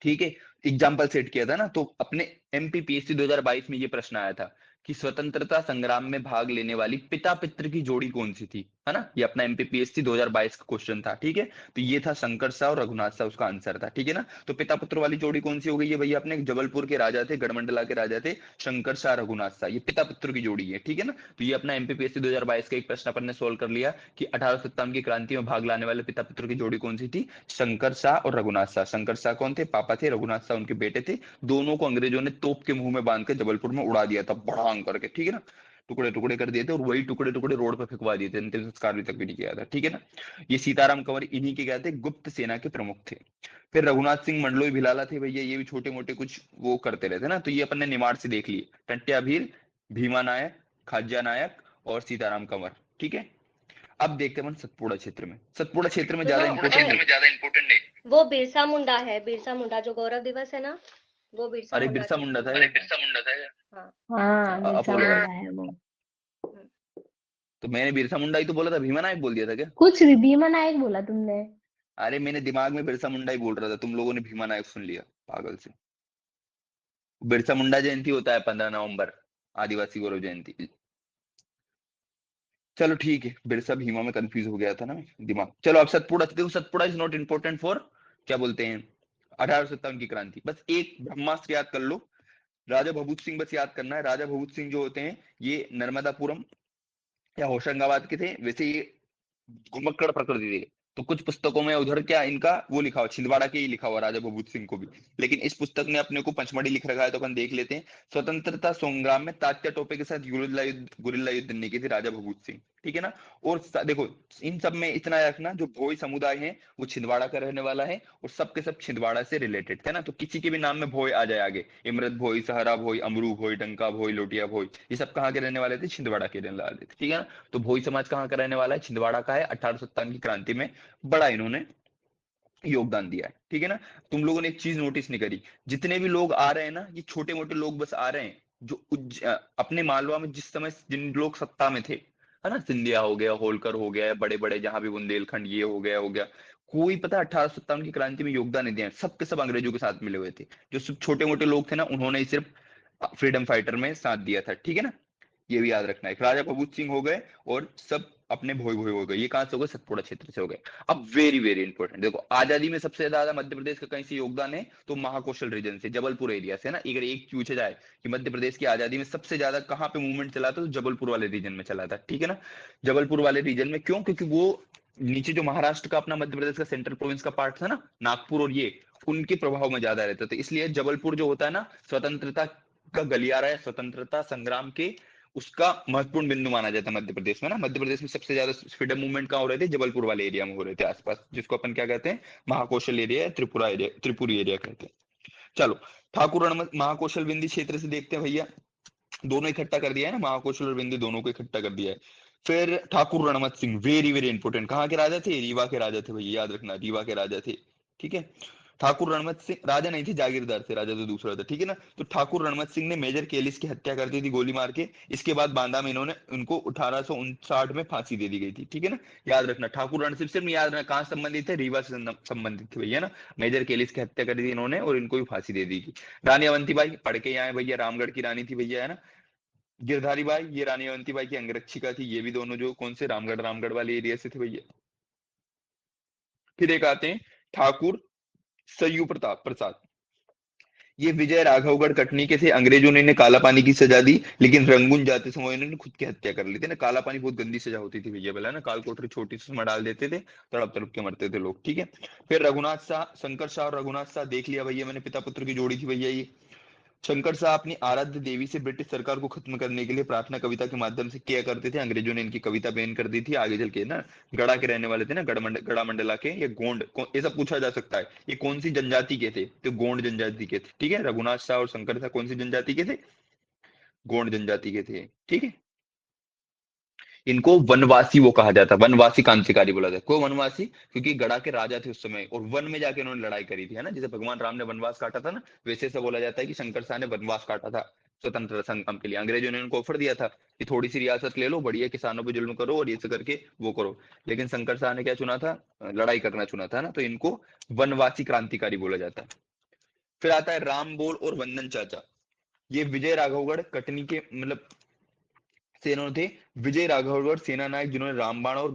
ठीक है, एग्जाम्पल सेट किया था ना, तो अपने एमपीपीएससी 2022 में ये प्रश्न आया था कि स्वतंत्रता संग्राम में भाग लेने वाली पिता पुत्र की जोड़ी कौन सी थी, है ना। ये अपना एमपीपीएससी 2022 का क्वेश्चन था, ठीक है। तो ये था शंकर शाह और रघुनाथ शाह, उसका आंसर था, ठीक है ना। तो पिता पुत्र वाली जोड़ी कौन सी हो गई है भैया, अपने जबलपुर के राजा थे, गढ़मंडला के राजा थे शंकर शाह रघुनाथ शाह, ये पिता पुत्र की जोड़ी है, ठीक है ना। तो ये अपना एमपीपीएससी 2022 का एक प्रश्न अपन ने सोल्व कर लिया कि 1857 की क्रांति में भाग लाने वाले पिता पुत्र की जोड़ी कौन सी थी, शंकर शाह और रघुनाथ शाह। शंकर शाह कौन थे, पापा थे, रघुनाथ शाह उनके बेटे थे। दोनों को अंग्रेजों ने तोप के मुंह में बांध के जबलपुर में उड़ा दिया था, बढ़ांग करके, ठीक है ना। टुकड़े टुकड़े कर दिए थे, और वही टुकड़े टुकड़े रोड पर फेंकवा दिए थे, अंतिम संस्कार भी तक भी नहीं किया था, ठीक है ना। ये सीताराम कंवर इन्हीं के क्या थे, गुप्त सेना के प्रमुख थे। फिर रघुनाथ सिंह मंडलोई भिलाला थे भैया, ये भी छोटे मोटे कुछ वो करते रहते ना, तो ये अपन ने निमाड़ से देख लिए, टंट्या भील, भीमा नायक, खाज्या नायक और सीताराम कंवर, ठीक है। अब देखते हैं अपन सतपुड़ा क्षेत्र में। सतपुड़ा क्षेत्र में ज्यादा इंपोर्टेंट नहीं, वो बिरसा मुंडा है, बिरसा मुंडा जो गौरव दिवस है ना, वो बिरसा अरे मुंडा बिरसा जी। मुंडा था, हाँ हाँ, बिरसा अपोलो, मुंडा है वो। तो मैंने बिरसा मुंडा ही तो बोला था, भीमा नायक बोल दिया था क्या? कुछ भी भीमा नायक बोला तुमने। अरे मैंने दिमाग में बिरसा मुंडा ही बोल रहा था, तुम लोगों ने भीमा नायक सुन लिया, पागल से। बिरसा मुंडा जयंती होता है 15 नवंबर, आदिवासी गौरव जयंती। चलो ठीक है, बिरसा भीमा में कंफ्यूज हो गया था ना दिमाग। चलो अब सतपुड़ा, देखो Satpura is not important for, क्या बोलते हैं, 1857 की क्रांति। बस एक ब्रह्मास्त्र याद कर लो, राजा भभूत सिंह बस याद करना है। राजा भभूत सिंह जो होते हैं, ये नर्मदापुरम या होशंगाबाद के थे। वैसे ये घुमक्कड़ प्रकृति थे, तो कुछ पुस्तकों में उधर क्या इनका वो लिखा हुआ, छिंदवाड़ा के ही लिखा हुआ राजा भभूत सिंह को भी, लेकिन इस पुस्तक ने अपने को पंचमढ़ी लिख रखा है, तो अपन देख लेते हैं। स्वतंत्रता संग्राम में तात्या टोपे के साथ गुरिल्ला युद्ध नहीं की थी राजा भभूत सिंह, ठीक है ना। और देखो इन सब में इतना रखना, जो भोई समुदाय है वो छिंदवाड़ा का रहने वाला है, और सबके सब छिंदवाड़ा से रिलेटेड थे ना। तो किसी के भी नाम में भोई आ जाए आगे, इमरत भोई, सहरा भोई, अमरू भोई, डंका भोई, लोटिया भोई, ये सब कहाँ के रहने वाले थे, छिंदवाड़ा के रहने वाले थे, ठीक है ना। तो भोई समाज कहाँ का रहने वाला है, छिंदवाड़ा का है। 1857 की क्रांति में बड़ा इन्होंने योगदान दिया है। ठीक है ना। तुम लोगों ने एक चीज नोटिस नहीं करी, जितने भी लोग आ रहे हैं ना, ये छोटे मोटे लोग बस आ रहे हैं जो अपने मालवा में जिस समय जिन लोग सत्ता में थे, है ना, सिंधिया हो गया, होलकर हो गया, बड़े बड़े जहां भी बुंदेलखंड ये हो गया, कोई पता 1857 की क्रांति में योगदान नहीं दिया, सब के सब अंग्रेजों के साथ मिले हुए थे। जो सब छोटे मोटे लोग थे ना, उन्होंने ही सिर्फ फ्रीडम फाइटर में साथ दिया था। ठीक है ना, ये भी याद रखना है। राजा कपूर सिंह हो गए और सब अपने भोई भोई हो गए, ये कहां से हो गए, सतपुड़ा क्षेत्र से हो गए। अब वेरी वेरी इंपॉर्टेंट, देखो आजादी में सबसे ज्यादा मध्य प्रदेश का कहीं से योगदान है तो महाकौशल रीजन से, जबलपुर एरिया से, है ना। अगर एक पूछा जाए कि मध्य प्रदेश की आजादी में सबसे ज्यादा कहां पे मूवमेंट चला था, तो जबलपुर वाले रीजन में चला था। ठीक है ना, जबलपुर वाले रीजन में। क्यों? क्योंकि वो नीचे जो महाराष्ट्र का अपना मध्य प्रदेश का सेंट्रल प्रोविंस का पार्ट था ना, नागपुर और ये, उनके प्रभाव में ज्यादा रहता था। इसलिए जबलपुर जो होता है ना, स्वतंत्रता का गलियारा है, स्वतंत्रता संग्राम के उसका महत्वपूर्ण बिंदु माना जाता है मध्य प्रदेश में ना। मध्य प्रदेश में सबसे ज्यादा फ्रीडम मूवमेंट कहाँ हो रहे थे, जबलपुर वाले एरिया में हो रहे थे आसपास, जिसको अपन क्या कहते हैं, महाकौशल एरिया या त्रिपुरा एरिया, त्रिपुरी एरिया कहते हैं। चलो, ठाकुर रणमत महाकौशल विंध्य क्षेत्र से देखते हैं भैया, दोनों इकट्ठा कर दिया है ना, महाकौशल और विंध्य दोनों को इकट्ठा कर दिया है। फिर Thakur Ranmat Singh, very very important, कहाँ के राजा थे, रीवा के राजा थे भैया, याद रखना, रीवा के राजा थे। ठीक है, ठाकुर रणमत सिंह राजा नहीं थे, जागीरदार थे, राजा तो दूसरा था। ठीक है ना, तो ठाकुर रणमत सिंह ने मेजर केलिस की हत्या कर दी थी गोली मार के। इसके बाद बांदा में इन्होंने उनको 1859 में फांसी दे दी गई थी। ठीक है ना, याद रखना, ठाकुर रणसिंह सिर्फ याद रखना कहाँ संबंधित थे, रीवा से संबंधित थे भैया ना। मेजर केलिस की हत्या करी थी इन्होंने और इनको भी फांसी दे दी थी। रानी अवंतीबाई पढ़ के आए भैया, रामगढ़ की रानी थी भैया, है ना। गिरधारी बाई, ये रानी अवंतीबाई की अंगरक्षिका थी, ये भी दोनों जो कौन से, रामगढ़ वाले एरिया से थे भैया। फिर एक आते हैं ठाकुर सयू प्रताप प्रसाद, ये विजय राघवगढ़ कटनी के थे। अंग्रेजों ने इन्हें काला पानी की सजा दी, लेकिन रंगून जाते समय इन्होंने खुद की हत्या कर ली थी ना। काला पानी बहुत गंदी सजा होती थी भैया, बोला ना, काल कोठरी छोटी सी डाल देते थे, तड़प तड़प के मरते थे लोग। ठीक है, फिर रघुनाथ शाह, शंकर शाह और रघुनाथ शाह देख लिया भैया मैंने, पिता पुत्र की जोड़ी थी भैया ये। शंकर शाह अपनी आराध्य देवी से ब्रिटिश सरकार को खत्म करने के लिए प्रार्थना कविता के माध्यम से किया करते थे। अंग्रेजों ने इनकी कविता बैन कर दी थी। आगे चल के ना, गड़ा के रहने वाले थे ना, गड़ा मंडला के, ये गोंड, ये सब पूछा जा सकता है, ये कौन सी जनजाति के थे, तो गोंड जनजाति के थे। ठीक है, रघुनाथ शाह और शंकर शाह कौन सी जनजाति के थे, गोंड जनजाति के थे। ठीक है, इनको वनवासी वो कहा जाता, वनवासी क्रांतिकारी बोला जाता। क्यों वनवासी, क्योंकि गड़ा के राजा थे उस समय और वन में जाके उन्होंने लड़ाई करी थी, है ना। जैसे भगवान राम ने वनवास काटा था ना, वैसे ऐसा बोला जाता है कि शंकर शाह ने वनवास काटा था स्वतंत्रता संग्राम के लिए। अंग्रेजों ने उनको ऑफर दिया था कि थोड़ी सी रियासत ले लो, बढ़िया किसानों पर जुल्म करो और ये सब करके वो करो, लेकिन शंकर शाह ने क्या चुना था, लड़ाई करना चुना था ना, तो इनको वनवासी क्रांतिकारी बोला जाता है। फिर आता है राम बोल और वंदन चाचा, ये विजय राघवगढ़ कटनी के मतलब सेना थे। विजय राघवगढ़ सेना नायक जिन्होंने रामबाण और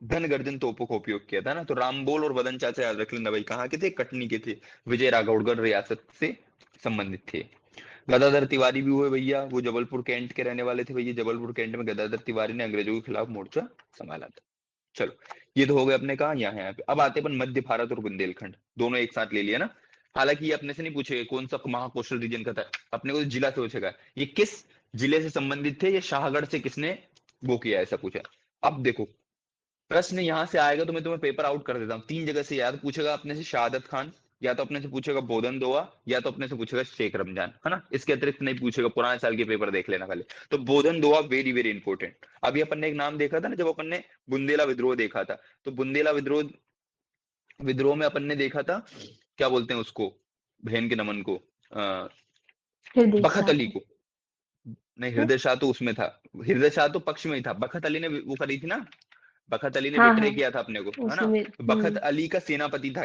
धन गर्जन तोपों का उपयोग किया था ना। तो रामबोल और वदन चाचा याद रख लेना भाई, कहाँ के थे, कटनी के थे, विजय राघवगढ़ रियासत से संबंधित थे। गदाधर तिवारी भी हुए भैया, वो जबलपुर कैंट के रहने वाले थे भैया। जबलपुर कैंट में गदाधर तिवारी ने अंग्रेजों के खिलाफ मोर्चा संभाला था। चलो, ये तो हो गए अपने कहा, यहाँ पे। अब आते अपन मध्य भारत और बुंदेलखंड, दोनों एक साथ ले लिया ना। हालांकि ये अपने से नहीं पूछेगा कौन सा महाकौशल रीजन का था, अपने को जिला से पूछेगा, ये किस जिले से संबंधित थे, ये शाहगढ़ से किसने वो किया, ऐसा पूछा। अब देखो, प्रश्न यहां से आएगा तो मैं तुम्हें पेपर आउट कर देता हूँ। तीन जगह से याद पूछेगा अपने से, शहादत खान, या तो अपने से पूछेगा बोधन दोआ, या तो अपने से पूछेगा शेख रमजान, है ना। इसके अतिरिक्त नहीं पूछेगा, पुराने साल के पेपर देख लेना पहले। तो बोधन दोआ वेरी वेरी इंपॉर्टेंट। अभी अपन ने एक नाम देखा था ना, जब अपन ने बुंदेला विद्रोह देखा था, तो बुंदेला विद्रोह विद्रोह में अपन ने देखा था, क्या बोलते हैं उसको, बहन के नमन को, हृदय बखत शाह अली को, नहीं हृदय शाह तो उसमें था, हृदय शाह तो पक्ष में ही था, बखत अली ने वो करी थी ना, बखत अली ने हाँ बिट्रे हाँ किया था अपने को, है ना। उसमें तो बखत अली का सेनापति था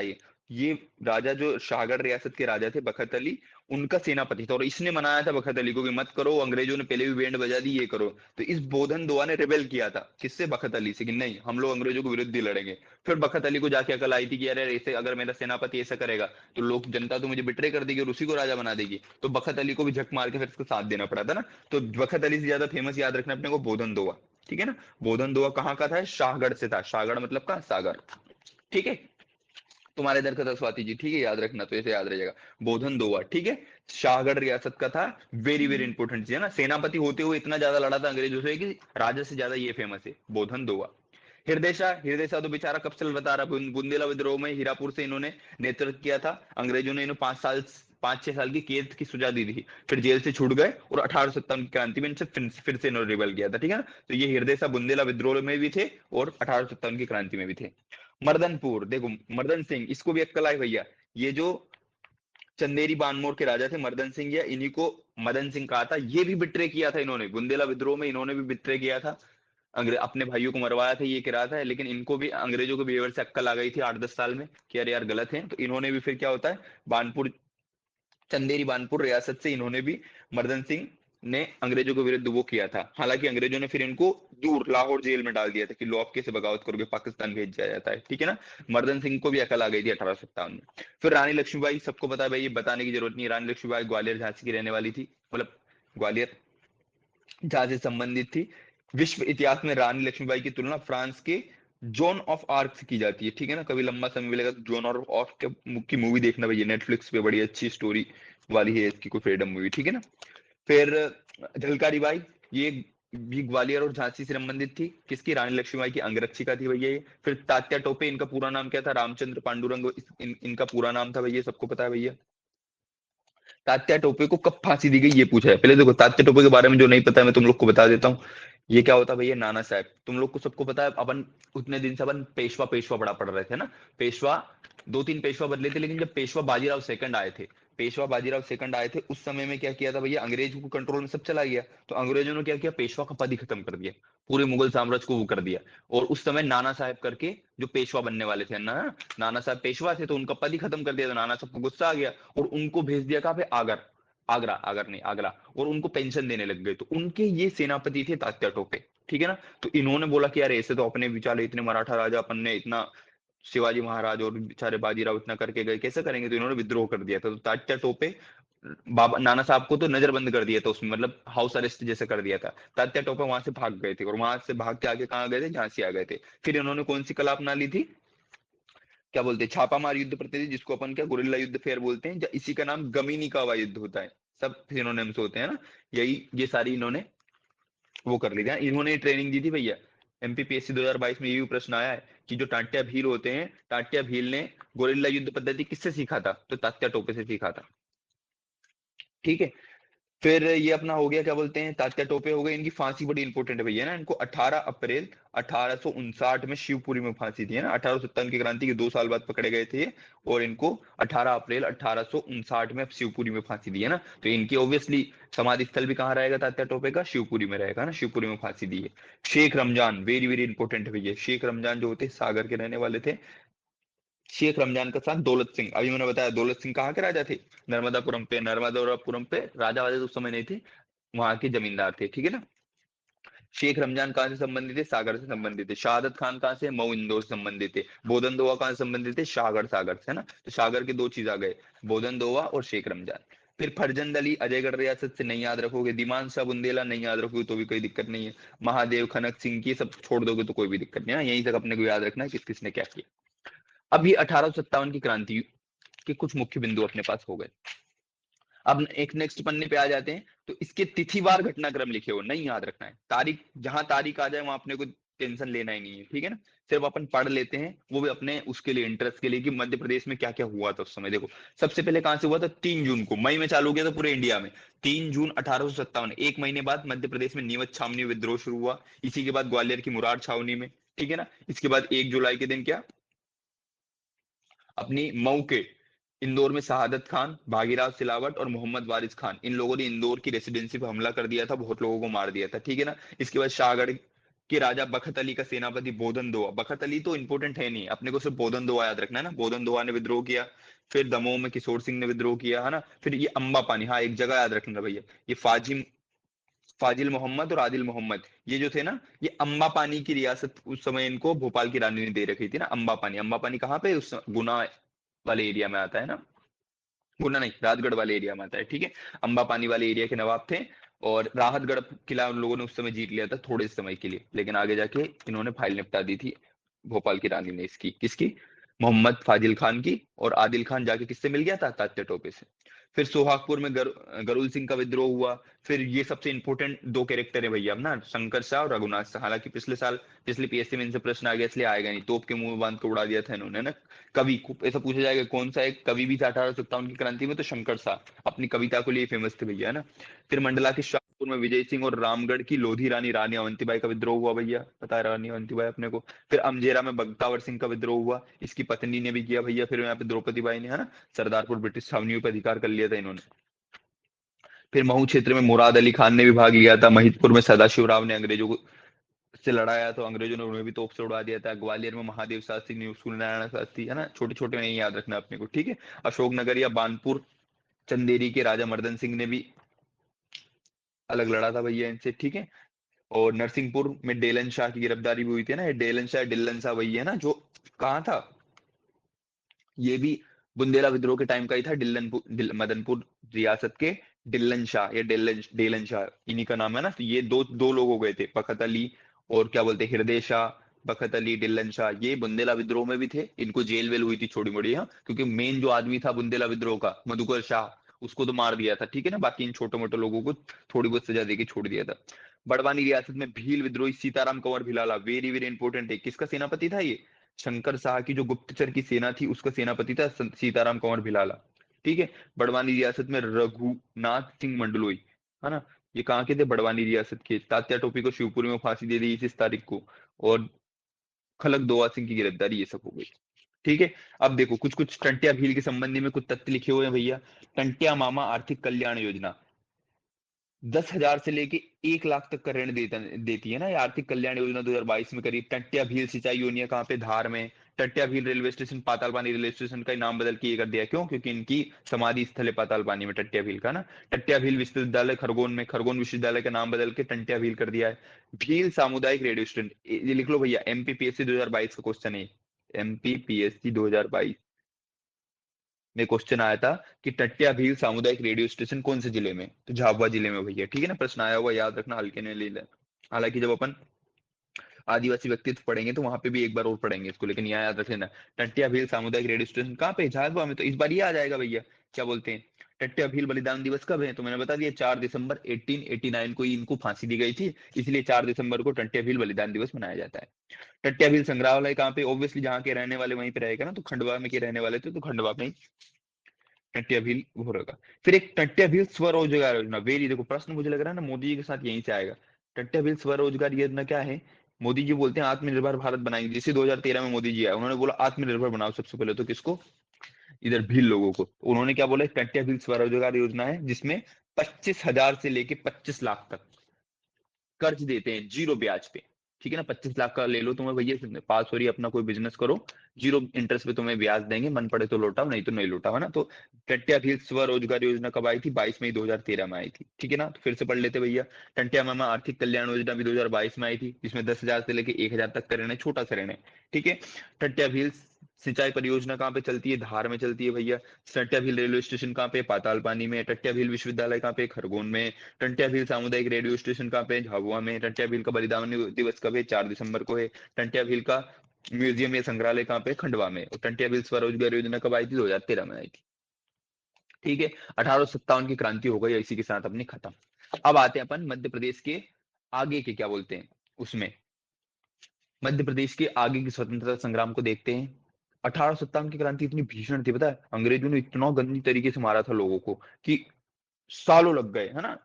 ये राजा जो शाहगढ़ रियासत के राजा थे, बखत अली, उनका सेनापति था। और इसने मनाया था बखत अली को कि मत करो, अंग्रेजों ने पहले भी बैंड बजा दी, ये करो। तो इस बोधन दोआ ने रिबेल किया था, किससे, बखत अली से, कि नहीं हम लोग अंग्रेजों के विरुद्ध ही लड़ेंगे। फिर बखत अली को जाके अकल आई थी कि यार ऐसे अगर मेरा सेनापति ऐसा करेगा तो लोग, जनता तो मुझे बिट्रे कर देगी और उसी को राजा बना देगी। तो बखत अली को भी झक मार के फिर उसको साथ देना पड़ा था ना। तो बखत अली से ज्यादा फेमस याद रखना अपने को बोधन दोआ। ठीक है ना, बोधन दोआ कहाँ का था, शाहगढ़ से था। शाहगढ़ मतलब का सागर। ठीक है, तुम्हारे इधर का था स्वाति जी, ठीक है, याद रखना, तो ऐसे याद रहेगा, बोधन दोआ। ठीक है, शाहगढ़ रियासत का था, वेरी वेरी इंपॉर्टेंट चीज है ना। सेनापति होते हुए इतना ज्यादा लड़ा था अंग्रेजों से कि राजा से ज्यादा ये फेमस है, बोधन दोआ। हृदय शाह तो बेचारा कब से बता रहा, बुंदेला विद्रोह में हीरापुर से इन्होंने नेतृत्व किया था। अंग्रेजों ने इन्हें 5-6 साल की कैद की सजा दी थी, फिर जेल से छूट गए और 1857 की क्रांति में इनसे फिर से इन्होंने रिबेल किया था। ठीक है ना, तो ये हृदय शाह बुंदेला विद्रोह में भी थे और 1857 की क्रांति में भी थे। मर्दनपुर, देखो मर्दन सिंह, इसको भी अक्कल आई भैया। ये जो चंदेरी बानमोर के राजा थे मर्दन सिंह, या इन्हीं को मदन सिंह कहा था, ये भी बिट्रे किया था इन्होंने, बुंदेला विद्रोह में इन्होंने भी बिट्रे किया था, अंग्रेज अपने भाइयों को मरवाया था, ये करा था। लेकिन इनको भी अंग्रेजों के बिहेवियर से अक्कल आ गई थी 8-10 साल में कि अरे यार गलत है, तो इन्होंने भी फिर क्या होता है, बानपुर, चंदेरी बानपुर रियासत से इन्होंने भी, मर्दन सिंह ने अंग्रेजों के विरुद्ध वो किया था। हालांकि अंग्रेजों ने फिर इनको दूर लाहौर जेल में डाल दिया था कि लो आप कैसे बगावत करोगे, पाकिस्तान भेज दिया जाता है, ठीक है ना। मर्दन सिंह को भी अकल आ गई थी 1857 में। फिर रानी लक्ष्मीबाई, सबको पता है भाई, ये बताने की जरूरत नहीं है, रानी लक्ष्मीबाई ग्वालियर झांसी की रहने वाली थी, मतलब ग्वालियर जहां से संबंधित थी। विश्व इतिहास में रानी लक्ष्मीबाई की तुलना फ्रांस के जॉन ऑफ आर्क से की जाती है, ठीक है ना। कभी लंबा समय मिलेगा तो जॉन ऑफ आर्क की मूवी देखना भैया, नेटफ्लिक्स पे बड़ी अच्छी स्टोरी वाली है इसकी, कोई फ्रीडम मूवी, ठीक है ना। फिर झलकारी बाई, ये भी ग्वालियर और झांसी से संबंधित थी, किसकी, रानी लक्ष्मीबाई की अंगरक्षिका थी भैया ये। फिर तात्या टोपे, इनका पूरा नाम क्या था, रामचंद्र पांडुरंग इनका पूरा नाम था भैया, सबको पता है भैया। तात्या टोपे को कब फांसी दी गई ये पूछा है। पहले देखो तात्या टोपे के बारे में जो नहीं पता है मैं तुम लोग को बता देता हूँ। ये क्या होता है भैया, नाना साहब, तुम लोग को सबको पता है, अपन उतने दिन से अपन पेशवा पेशवा बड़ा पढ़ रहे थे ना। पेशवा, 2-3 पेशवा बदले थे, लेकिन जब पेशवा बाजीराव सेकंड आए थे, पेशवा बाजीराव सेकंड आए थे, उस समय में क्या किया था भैया, अंग्रेजों को कंट्रोल में सब चला गया, तो अंग्रेजों ने क्या किया, पेशवा का पद ही खत्म कर दिया, पूरे मुगल साम्राज्य को वो कर दिया। और उस समय नाना साहब करके जो पेशवा बनने वाले थे ना, नाना साहब पेशवा थे, तो उनका पद ही खत्म कर दिया, तो नाना साहब को गुस्सा आ गया और उनको भेज दिया कहाँ पे, आगर, आगरा, आगर नहीं आगरा, और उनको पेंशन देने लग गए। तो उनके ये सेनापति थे तात्या टोपे, ठीक है ना। तो इन्होंने बोला कि यार ऐसे तो अपने बेचारे इतने मराठा राजा, अपन ने इतना, शिवाजी महाराज और बेचारे बाजीराव इतना करके गए, कैसे करेंगे, तो इन्होंने विद्रोह कर दिया था। तो तात्या टोपे, बाबा नाना साहब को तो नजरबंद कर दिया था उसमें, मतलब हाउस अरेस्ट जैसे कर दिया था। तात्या टोपे वहां से भाग गए थे, और वहां से भाग के आगे कहाँ गए थे, झांसी आ गए थे। फिर इन्होंने कौन सी कला अपना ली थी, क्या बोलते हैं, छापामार युद्ध प्रतिनिधि, जिसको अपन क्या गुरिल्ला युद्ध फेयर बोलते हैं, इसी का नाम गमीनी कावा युद्ध होता है। सब सिनोनिम्स होते हैं ना, यही ये सारी इन्होंने वो कर ली थी। इन्होंने ट्रेनिंग दी थी भैया। एमपीपीएससी 2022 में ये भी प्रश्न आया है कि जो टाटिया भील होते हैं, टाटिया भील ने गोरिल्ला युद्ध पद्धति किससे सीखा था, तो तात्या टोपे से सीखा था, ठीक है। फिर ये अपना हो गया, क्या बोलते हैं, तात्या टोपे हो गए। इनकी फांसी बड़ी इंपॉर्टेंट है भैया ना, इनको 18 अप्रैल 1859 में शिवपुरी में फांसी दी है ना, 1857 की क्रांति के 2 साल बाद पकड़े गए थे ये, और इनको 18 अप्रैल 1859 में शिवपुरी में फांसी दी है ना। तो इनकी ऑब्वियसली समाधि स्थल भी कहाँ रहेगा, तात्या टोपे का, शिवपुरी में रहेगा ना, शिवपुरी में फांसी दी है। Sheikh Ramzan, very very important है भैया, शेख रमजान जो होते सागर के रहने वाले थे। शेख रमजान का साथ दौलत सिंह, अभी मैंने बताया दौलत सिंह कहाँ के राजा थे, नर्मदापुरम पे, नर्मदापुरम पे राजा वाले तो उस समय नहीं थे, वहां के जमींदार थे, ठीक है ना। शेख रमजान कहाँ से संबंधित थे, सागर से संबंधित थे। शहादत खान कहाँ से, मऊ इंदौर से संबंधित थे। बोधन दोवा कहाँ से संबंधित थे, शाहगढ़ सागर से, है ना। तो सागर के 2 चीज आ गए, बोधन दोवा और शेख रमजान। फिर फरजंद अली अजयगढ़ रियासत से नहीं याद रखोगे, दिमान शाह बुंदेला नहीं याद रखोगे तो भी कोई दिक्कत नहीं है, महादेव खनक सिंह की सब छोड़ दोगे तो कोई भी दिक्कत नहीं है, यहीं तक अपने को याद रखना है किस किसने क्या किया। अब ये 1857 की क्रांति के कुछ मुख्य बिंदु अपने पास हो गए। अब एक नेक्स्ट पन्ने पे आ जाते हैं, तो इसके तिथिवार घटनाक्रम लिखे हो, नहीं याद रखना है, तारीख जहां तारीख आ जाए वहां अपने को टेंशन लेना ही नहीं है, ठीक है ना। सिर्फ अपन पढ़ लेते हैं, वो भी अपने उसके लिए, इंटरेस्ट के लिए, कि मध्य प्रदेश में क्या क्या हुआ था उस समय। देखो सबसे पहले कहां से हुआ था, 3 जून को, मई में चालू किया था पूरे इंडिया में, 3 जून 1857, एक महीने बाद मध्य प्रदेश में नीमच छावनी विद्रोह शुरू हुआ। इसी के बाद ग्वालियर की मुरार छावनी में, ठीक है ना। इसके बाद 1 जुलाई के दिन क्या, अपनी मऊ के इंदौर में शहादत खान, भागीरथ सिलावट और मोहम्मद वारिस खान, इन लोगों ने इंदौर की रेसिडेंसी पर हमला कर दिया था, बहुत लोगों को मार दिया था, ठीक है ना। इसके बाद शाहगढ़ के राजा बखत अली का सेनापति बोधन दोआ, बखत अली तो इंपॉर्टेंट है नहीं, अपने को सिर्फ बोधन दोआ याद रखना है ना, बोधन दोआ ने विद्रोह किया। फिर दमोह में किशोर सिंह ने विद्रोह किया, है ना। फिर ये अम्बा पानी, हाँ एक जगह याद रखना भैया, ये फाजिल मोहम्मद और आदिल मोहम्मद, ये जो थे ना, ये अम्बा पानी की रियासत उस समय इनको भोपाल की रानी ने दे रखी थी ना, अम्बा पानी। अम्बा पानी कहाँ पे, उस गुना वाले एरिया में आता है ना, गुना नहीं, राजगढ़ वाले एरिया में आता है, ठीक है। अंबा पानी वाले एरिया के नवाब थे, और राहतगढ़ किला उन लोगों ने उस समय जीत लिया था थोड़े समय के लिए, लेकिन आगे जाके इन्होंने फाइल निपटा दी थी भोपाल की रानी ने, इसकी किसकी, मोहम्मद फाजिल खान की। और आदिल खान जाके किससे मिल गया था, तात्या टोपे से। फिर सोहागपुर में गरुल सिंह का विद्रोह हुआ। फिर ये सबसे इंपॉर्टेंट 2 कैरेक्टर है भैया, अब ना, शंकर शाह और रघुनाथ शाह। हालांकि पिछले साल पिछले पीएससी में इनसे प्रश्न आ गया, इसलिए आएगा नहीं, तोप के मुंह में बांध के उड़ा दिया था इन्होंने ना। कवि ऐसा पूछा जाएगा कौन सा एक कवि भी था 1857 की क्रांति में, तो शंकर शाह अपनी कविता को लिए फेमस थे भैया, है ना। फिर मंडला के में विजय सिंह और रामगढ़ की लोधी रानी अवंतीबाई का विद्रोह हुआ भैया, पता है रानी अवंतीबाई अपने को। फिर अमजेरा में बख्तावर सिंह का विद्रोह हुआ, इसकी पत्नी ने भी किया भैया। फिर यहाँ पे द्रौपदी बाई ने, है ना, सरदारपुर ब्रिटिश छावनियों पर अधिकार कर लिया था इन्होंने। फिर महू क्षेत्र में मुराद अली खान ने भी भाग लिया था। महिदपुर में सदाशिव राव ने अंग्रेजों को से लड़ाया तो अंग्रेजों ने उन्हें भी तोप से उड़ा दिया था। ग्वालियर में महादेव शास्त्री ने सूर्यनारायण शास्त्री, है ना, छोटे छोटे नहीं याद रखना अपने को, ठीक है। अशोकनगर या बानपुर चंदेरी के राजा मर्दन सिंह ने भी अलग लड़ा था भैया इनसे, ठीक है। और नरसिंहपुर में डेलन शाह की गिरफ्तारी भी हुई थी ना, ये डेलन शाह डिल्लन शाह वही है ना जो कहाँ था, ये भी बुंदेला विद्रोह के टाइम का ही था। मदनपुर रियासत के डिल्लन शाह या डेलन शाह, इन्हीं का नाम है ना। तो ये दो लोग हो गए थे, बखत अली और क्या बोलते हैं, हृदय शाह। बखत अली, डिल्लन शाह, ये बुंदेला विद्रोह में भी थे। इनको जेल वेल हुई थी छोटी मोटी, हाँ, क्योंकि मेन जो आदमी था बुंदेला विद्रोह का, मधुकर शाह, उसको तो मार दिया था, ठीक है ना। बाकी इन छोटे मोटे लोगों को थोड़ी बहुत सजा देके छोड़ दिया था। बड़वानी रियासत में भील विद्रोही Sitaram Kanwar Bhilala, very very important है। किसका सेनापति था ये? शंकर शाह की जो गुप्तचर की सेना थी उसका सेनापति था सीताराम कंवर भिलाला, ठीक है। बड़वानी रियासत में रघुनाथ सिंह मंडलोई, है ना, ये कहाँ के थे? बड़वानी रियासत के। तात्या टोपी को शिवपुरी में फांसी दे दी 21 तारीख को। और खलक दोआ सिंह की गिरफ्तारी, ये सब हो गई, ठीक है। अब देखो कुछ कुछ टंटिया भील के संबंधी में कुछ तथ्य लिखे हुए हैं भैया। टंटिया मामा आर्थिक कल्याण योजना 10,000 से लेके 1 लाख तक का ऋण देती है ना, ये आर्थिक कल्याण योजना 2022 में करीब। टंटिया भील सिंचाई योजना कहाँ पे? धार में। Tantia Bhil railway station Patalpani railway station का नाम बदल के ये कर दिया, क्यों? क्योंकि इनकी समाधि स्थल है पातालपानी में टंटिया भील का ना। टंटिया भील विश्वविद्यालय खरगोन में, खरगोन विश्वविद्यालय का नाम बदल के टंटिया भील कर दिया है। भील सामुदायिक रेडियो स्टेशन, ये लिख लो भैया, एमपीपीएससी 2022 का क्वेश्चन है। एमपीपीएससी 2022 में क्वेश्चन आया था कि टट्टिया भील सामुदायिक रेडियो स्टेशन कौन से जिले में? तो झाबुआ जिले में भैया, ठीक है ना। प्रश्न आया हुआ, याद रखना, हल्के में ले लेना। हालांकि जब अपन आदिवासी व्यक्तित्व पढ़ेंगे तो वहां पे भी एक बार और पढ़ेंगे इसको, लेकिन यहाँ याद रख लेना। टट्टिया भील सामुदायिक रेडियो स्टेशन कहाँ पे? झाबुआ में। तो इस बार ये आ जाएगा भैया, क्या बोलते हैं, टट्टिया भील बलिदान दिवस कब है? तो मैंने बता दिया 4 दिसंबर 1889 को इनको फांसी दी गई थी, इसलिए 4 दिसंबर को टट्टिया भील बलिदान दिवस मनाया जाता है। टट्टिया भील संग्रहालय कहाँ पे? ऑब्वियसली जहाँ के रहने वाले वहीं पे रहेगा ना, तो खंडवा में के रहने वाले थे तो खंडवा में टट्टिया भील हो रहेगा। फिर एक टट्टिया भील स्वरोजगार योजना, वेरी, देखो प्रश्न मुझे लग रहा है ना मोदी जी के साथ यहीं से आएगा। टट्टिया भील स्वरोजगार योजना क्या है? मोदी जी बोलते हैं आत्मनिर्भर भारत बनाएंगे। जैसे 2013 में मोदी जी आए, उन्होंने बोला आत्मनिर्भर बनाओ सबसे पहले, तो किसको? इधर भील लोगों को। उन्होंने क्या बोला? टट्टिया भील स्वरोजगार योजना है जिसमें 25,000 से लेके 25 लाख तक कर्ज देते हैं जीरो ब्याज पे, ठीक है ना। 25 लाख का ले लो तुम्हें भैया, पास हो रही है, अपना कोई बिजनेस करो, जीरो इंटरेस्ट पे तुम्हें ब्याज देंगे, मन पड़े तो लौटाओ, नहीं तो नहीं लौटाओ, है ना। तो टंटिया भील स्वरोजगार योजना कब आई थी? 22 मई 2013 में आई थी, ठीक है ना। तो फिर से पढ़ लेते भैया। टंटिया मामा आर्थिक कल्याण योजना भी 2022 में आई थी, जिसमें 10,000 से लेके 1,000 तक का ऋण है, छोटा सा ऋण है, ठीक है। टंटिया भील सिंचाई परियोजना कहाँ पे चलती है? धार में चलती है भैया। टंटिया भील रेलवे स्टेशन कहाँ पे? पातालपानी में। टंटिया भील विश्वविद्यालय कहाँ पे? खरगोन में। टंटिया भील सामुदायिक रेडियो स्टेशन कहाँ पे? झाबुआ में। टंटिया भील का बलिदान दिवस कब है? 4 दिसंबर को है। टंटिया भील का म्यूजियम या संग्रहालय कहाँ पे? खंडवा में। और टंटिया भील स्वरोजगार योजना कब आई थी? 2013 में आई थी, ठीक है। 1857 की क्रांति हो गई इसी के साथ अपनी खत्म। अब आते हैं अपन मध्य प्रदेश के आगे के, क्या बोलते हैं उसमें, मध्य प्रदेश के आगे की स्वतंत्रता संग्राम को देखते हैं। 1857 की क्रांति इतनी भीषण थी, पता है, अंग्रेजों ने इतना गंदी तरीके से मारा था लोगों को कि सालों लग गए, है ना।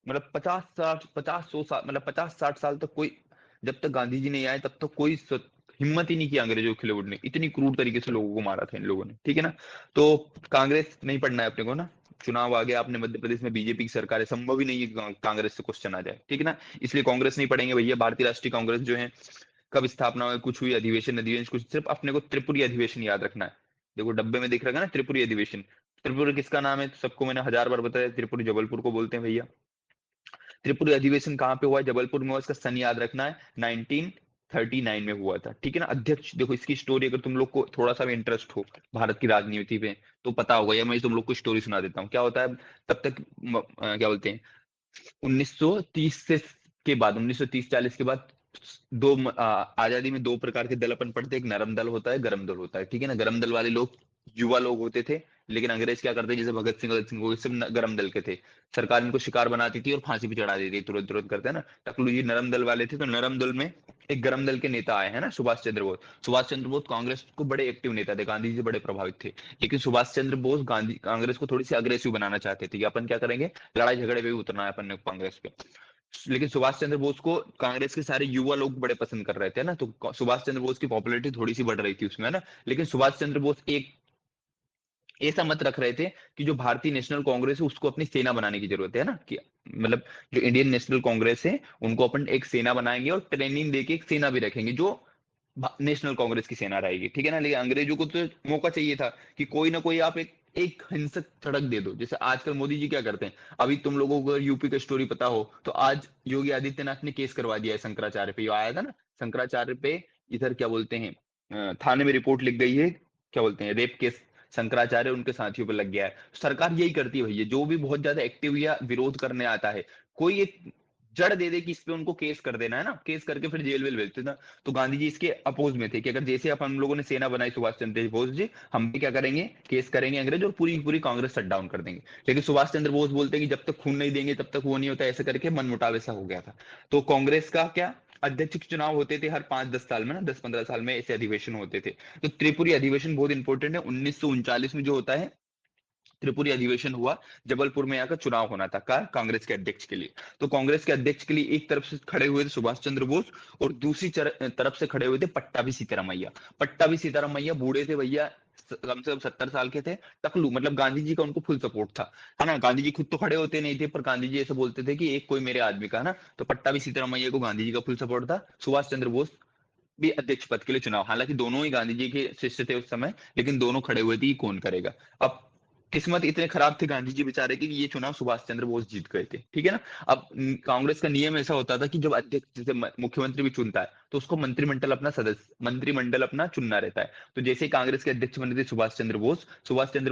मतलब 50-60 मतलब 50-60 साल तक कोई, जब तक गांधी जी नहीं आए तब तक कोई हिम्मत ही नहीं की अंग्रेजों के खिलाफ उठने। इतनी क्रूर तरीके से लोगों को मारा था इन लोगों ने, ठीक है ना। तो कांग्रेस नहीं पढ़ना है अपने को ना, चुनाव आ गया, आपने मध्य प्रदेश में बीजेपी की सरकार है, संभव ही नहीं है कि कांग्रेस से क्वेश्चन आ जाए, ठीक है ना। इसलिए कांग्रेस नहीं पढ़ेंगे भैया। भारतीय राष्ट्रीय कांग्रेस जो है कब स्थापना हुई, कुछ हुई, अधिवेशन अधिवेशन कुछ, सिर्फ अपने को त्रिपुरी अधिवेशन याद रखना है। देखो डब्बे में दिख रहा है ना त्रिपुरी अधिवेशन। त्रिपुरी किसका नाम है? तो सबको मैंने 1000 बार बताया, त्रिपुरी जबलपुर को बोलते हैं भैया। त्रिपुरी अधिवेशन कहाँ पे हुआ है? जबलपुर में हुआ। इसका सन याद रखना है, 1939 में हुआ था, ठीक है ना। अध्यक्ष, देखो इसकी स्टोरी, अगर तुम लोग को थोड़ा सा भी इंटरेस्ट हो भारत की राजनीति पे तो पता होगा, या मैं तुम लोग को स्टोरी सुना देता हूँ। क्या होता है तब तक, क्या बोलते हैं, 1930 से के बाद, 1930-40 के बाद आजादी में 2 प्रकार के दल अपन पढ़ते हैं, एक नरम दल होता है, गरम दल होता है, ठीक है ना। गरम दल वाले लोग युवा लोग होते थे, लेकिन अंग्रेज क्या करते, जैसे भगत सिंह वो सब गरम दल के थे, सरकार इनको शिकार बनाती थी और फांसी पे चढ़ा देती थी, तुरंत तुरंत करते हैं ना। टकलू जी नरम दल वाले थे, तो नरम दल में एक गरम दल के नेता आए हैं ना, सुभाष चंद्र बोस। सुभाष चंद्र बोस कांग्रेस को बड़े एक्टिव नेता थे, गांधी जी से बड़े प्रभावित थे, लेकिन सुभाष चंद्र बोस गांधी कांग्रेस को थोड़ी सी अग्रेसिव बनाना चाहते थे कि अपन क्या करेंगे, लड़ाई झगड़े पे भी उतरना है अपन ने कांग्रेस पे। लेकिन सुभाष चंद्र बोस को कांग्रेस के सारे युवा लोग बड़े पसंद कर रहे थे ना, तो सुभाष चंद्र बोस की पॉपुलैरिटी थोड़ी सी बढ़ रही थी उसमें, है ना। लेकिन सुभाष चंद्र बोस एक ऐसा मत रख रहे थे कि जो भारतीय नेशनल कांग्रेस है उसको अपनी सेना बनाने की जरूरत है ना, कि मतलब जो इंडियन नेशनल कांग्रेस है उनको अपन एक सेना बनाएंगे और ट्रेनिंग देके एक सेना भी रखेंगे जो नेशनल कांग्रेस की सेना रहेगी, ठीक है ना। लेकिन अंग्रेजों को तो मौका चाहिए था कि कोई ना कोई आप एक हिंसक सड़क दे दो, जैसे आजकल मोदी जी क्या करते हैं। अभी तुम लोगों को यूपी का स्टोरी पता हो तो आज योगी आदित्यनाथ ने केस करवा दिया है शंकराचार्य पे, ये आया था ना शंकराचार्य पे, इधर क्या बोलते हैं थाने में रिपोर्ट लिख गई है, क्या बोलते हैं रेप केस शंकराचार्य उनके साथियों पर लग गया है। सरकार यही करती है भैया, जो भी बहुत ज्यादा एक्टिव या विरोध करने आता है, कोई एक जड़ दे दे कि इस पे उनको केस कर देना है ना, केस करके फिर जेल वेल भेजते ना। तो गांधी जी इसके अपोज में थे कि अगर जैसे अब हम लोगों ने सेना बनाई सुभाष चंद्र बोस जी, हम भी क्या करेंगे, केस करेंगे अंग्रेज और पूरी पूरी कांग्रेस शट डाउन कर देंगे। लेकिन सुभाष चंद्र बोस बोलते हैं कि जब तक खून नहीं देंगे तब तक वो नहीं होता, ऐसे करके मनमुटाव ऐसा हो गया था। तो कांग्रेस का क्या अध्यक्ष के चुनाव होते थे हर 5-10 साल में ना, 10-15 साल में ऐसे अधिवेशन होते थे। तो त्रिपुरी अधिवेशन बहुत इंपॉर्टेंट है, 1939 में जो होता है त्रिपुरी अधिवेशन हुआ, जबलपुर में यहाँ का चुनाव होना था कांग्रेस के अध्यक्ष के लिए। तो कांग्रेस के अध्यक्ष के लिए एक तरफ से खड़े हुए थे सुभाष चंद्र बोस और दूसरी तरफ से खड़े हुए थे पट्टाभी सीतारामैया। पट्टाभी सीतारामैया बूढ़े थे भैया, कम से कम 70 साल के थे, टकलू, मतलब गांधी जी का उनको फुल सपोर्ट था, है ना। गांधी जी खुद तो खड़े होते नहीं थे, पर गांधी जी ऐसे बोलते थे कि एक कोई मेरे आदमी का, है ना। तो पट्टाभी सीतारामैया को गांधी जी का फुल सपोर्ट था। सुभाष चंद्र बोस भी अध्यक्ष पद के लिए चुनाव, हालांकि दोनों ही गांधी जी के शिष्य थे उस समय, लेकिन दोनों खड़े हुए थे कि कौन करेगा। अब किस्मत इतने खराब थे गांधी जी बेचारे की कि ये चुनाव सुभाष चंद्र बोस जीत गए थे, ठीक है ना। अब कांग्रेस का नियम ऐसा होता था कि जब अध्यक्ष, जैसे मुख्यमंत्री भी चुनता है तो उसको मंत्रिमंडल अपना चुनना रहता है। तो जैसे ही कांग्रेस के अध्यक्ष बने थे सुभाष चंद्र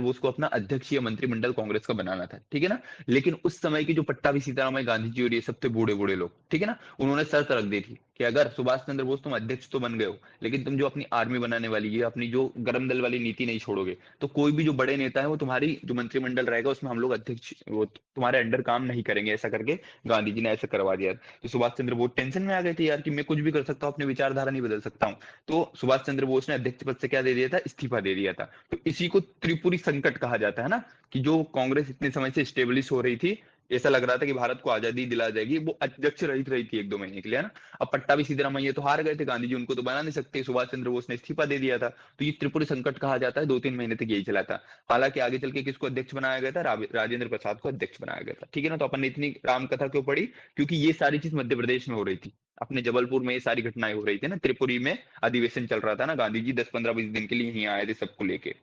बोस को अपना अध्यक्ष या मंत्रिमंडल कांग्रेस का बनाना था, ठीक है ना। लेकिन उस समय की जो पट्टाभी सीतारामैया, गांधी जी और ये सब थे बूढ़े बूढ़े लोग, ठीक है ना, उन्होंने शर्त रख दी थी कि अगर सुभाष चंद्र बोस तुम अध्यक्ष तो बन गए हो, लेकिन तुम जो अपनी आर्मी बनाने वाली है, अपनी जो गरम दल वाली नीति नहीं छोड़ोगे, तो कोई भी जो बड़े नेता है वो तुम्हारी जो मंत्रिमंडल रहेगा उसमें हम लोग अध्यक्ष वो तुम्हारे अंडर काम नहीं करेंगे, ऐसा करके गांधी जी ने ऐसा करवा दिया। तो सुभाष चंद्र बोस टेंशन में आ गए थे यार कि मैं कुछ भी कर सकता हूँ, अपनी विचारधारा नहीं बदल सकता हूँ। तो सुभाष चंद्र बोस ने अध्यक्ष पद से क्या दे दिया था, इस्तीफा दे दिया था। तो इसी को त्रिपुरी संकट कहा जाता है ना, कि जो कांग्रेस इतने समय से स्टेब्लिश हो रही थी, ऐसा लग रहा था कि भारत को आजादी दिला जाएगी, वो अध्यक्ष रहित रही थी 1-2 महीने के लिए, है ना। अब पट्टाभी सीतारामैया तो हार गए थे, गांधी जी उनको तो बना नहीं सकते, सुभाष चंद्र बोस ने इस्तीफा दे दिया था। तो ये त्रिपुरी संकट कहा जाता है, 2-3 महीने तक यही चला था। हालांकि आगे चल के किसको अध्यक्ष बनाया गया था, राजेंद्र प्रसाद को अध्यक्ष बनाया गया था, ठीक है ना। तो अपन ने इतनी राम कथा क्यों पढ़ी, क्योंकि ये सारी चीज मध्य प्रदेश में हो रही थी, अपने जबलपुर में ये सारी घटनाएं हो रही थी ना, त्रिपुरी में अधिवेशन चल रहा था ना, गांधी जी 10-15-20 दिन के लिए यहीं आए थे सबको लेके,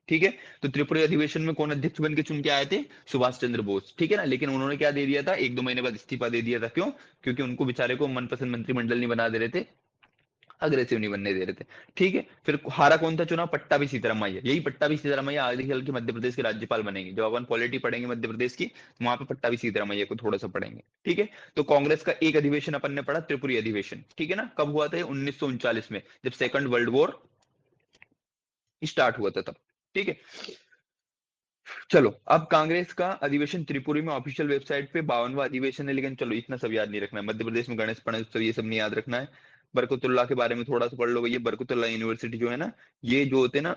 ठीक है। तो त्रिपुरी अधिवेशन में कौन अध्यक्ष बन के चुन के आए थे, सुभाष चंद्र बोस, ठीक है ना। लेकिन उन्होंने क्या दे दिया था, 1-2 महीने बाद इस्तीफा दे दिया था, क्यों, क्योंकि उनको बेचारे को मनपसंद मंत्रिमंडल नहीं बना दे रहे थे, अग्रेसिव नहीं बनने दे रहे थे, ठीक है। फिर हारा कौन था चुनाव, पट्टाभी सीतारामैया। यही पट्टाभी सीतारामैया आगे चल के मध्य प्रदेश के राज्यपाल बनेंगे, जब अपन पॉलिटी पढ़ेंगे मध्य प्रदेश की, वहां पे पट्टाभी सीतारामैया को थोड़ा सा पढ़ेंगे, ठीक है। तो कांग्रेस का एक अधिवेशन अपन ने पढ़ा, त्रिपुरी अधिवेशन, ठीक है ना। कब हुआ था, 1939 में, जब सेकंड वर्ल्ड वॉर स्टार्ट हुआ था तब, ठीक है। चलो, अब कांग्रेस का अधिवेशन त्रिपुरी में ऑफिशियल वेबसाइट पे 52वां अधिवेशन है, लेकिन चलो इतना सब याद नहीं रखना है। मध्य प्रदेश में गणेश उत्सव ये सब नहीं याद रखना है। बरकतुल्लाह के बारे में थोड़ा सा पढ़ लो भैया। बरकतुल्लाह यूनिवर्सिटी जो है ना, ये जो होते ना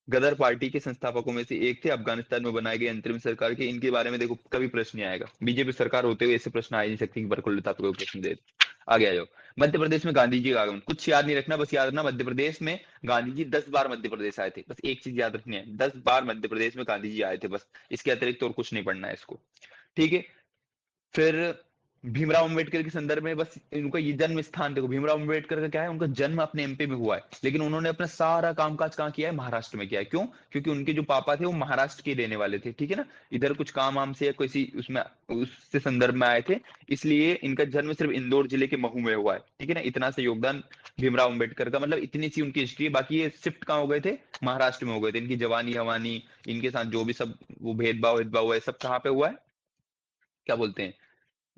गदर पार्टी के संस्थापकों में से एक थे, अफगानिस्तान में बनाए गए अंतरिम सरकार के। इनके बारे में देखो कभी प्रश्न नहीं आएगा, बीजेपी सरकार होते हुए ऐसे प्रश्न आ ही नहीं सकते कि बरकतुल्लाह पे कोई प्रश्न दे। आगे आ जाओ। मध्य प्रदेश में गांधी जी का आगमन, कुछ याद नहीं रखना, बस याद रखना मध्य प्रदेश में गांधी जी 10 बार मध्य प्रदेश आए थे, बस एक चीज याद रखनी है, 10 बार मध्य प्रदेश में गांधी जी आए थे, बस इसके अतिरिक्त और कुछ नहीं पढ़ना है इसको, ठीक है। फिर भीमराव अंबेडकर के संदर्भ में बस इनका ये जन्म स्थान देखो, भीमराव अंबेडकर का क्या है, उनका जन्म अपने एमपी में हुआ है, लेकिन उन्होंने अपना सारा कामकाज कहाँ किया है, महाराष्ट्र में किया है। क्यों, क्योंकि उनके जो पापा थे वो महाराष्ट्र के रहने वाले थे, ठीक है ना। इधर कुछ काम आम से या किसी उसमें उससे संदर्भ में आए थे, इसलिए इनका जन्म सिर्फ इंदौर जिले के महू में हुआ है, ठीक है ना। इतना से योगदान भीमराव अंबेडकर का, मतलब इतनी सी उनकी हिस्ट्री है। बाकी ये शिफ्ट कहाँ हो गए थे, महाराष्ट्र में हो गए थे। इनकी जवानी हवानी, इनके साथ जो भी सब वो भेदभाव हुआ है, सब कहाँ पे हुआ है, क्या बोलते हैं,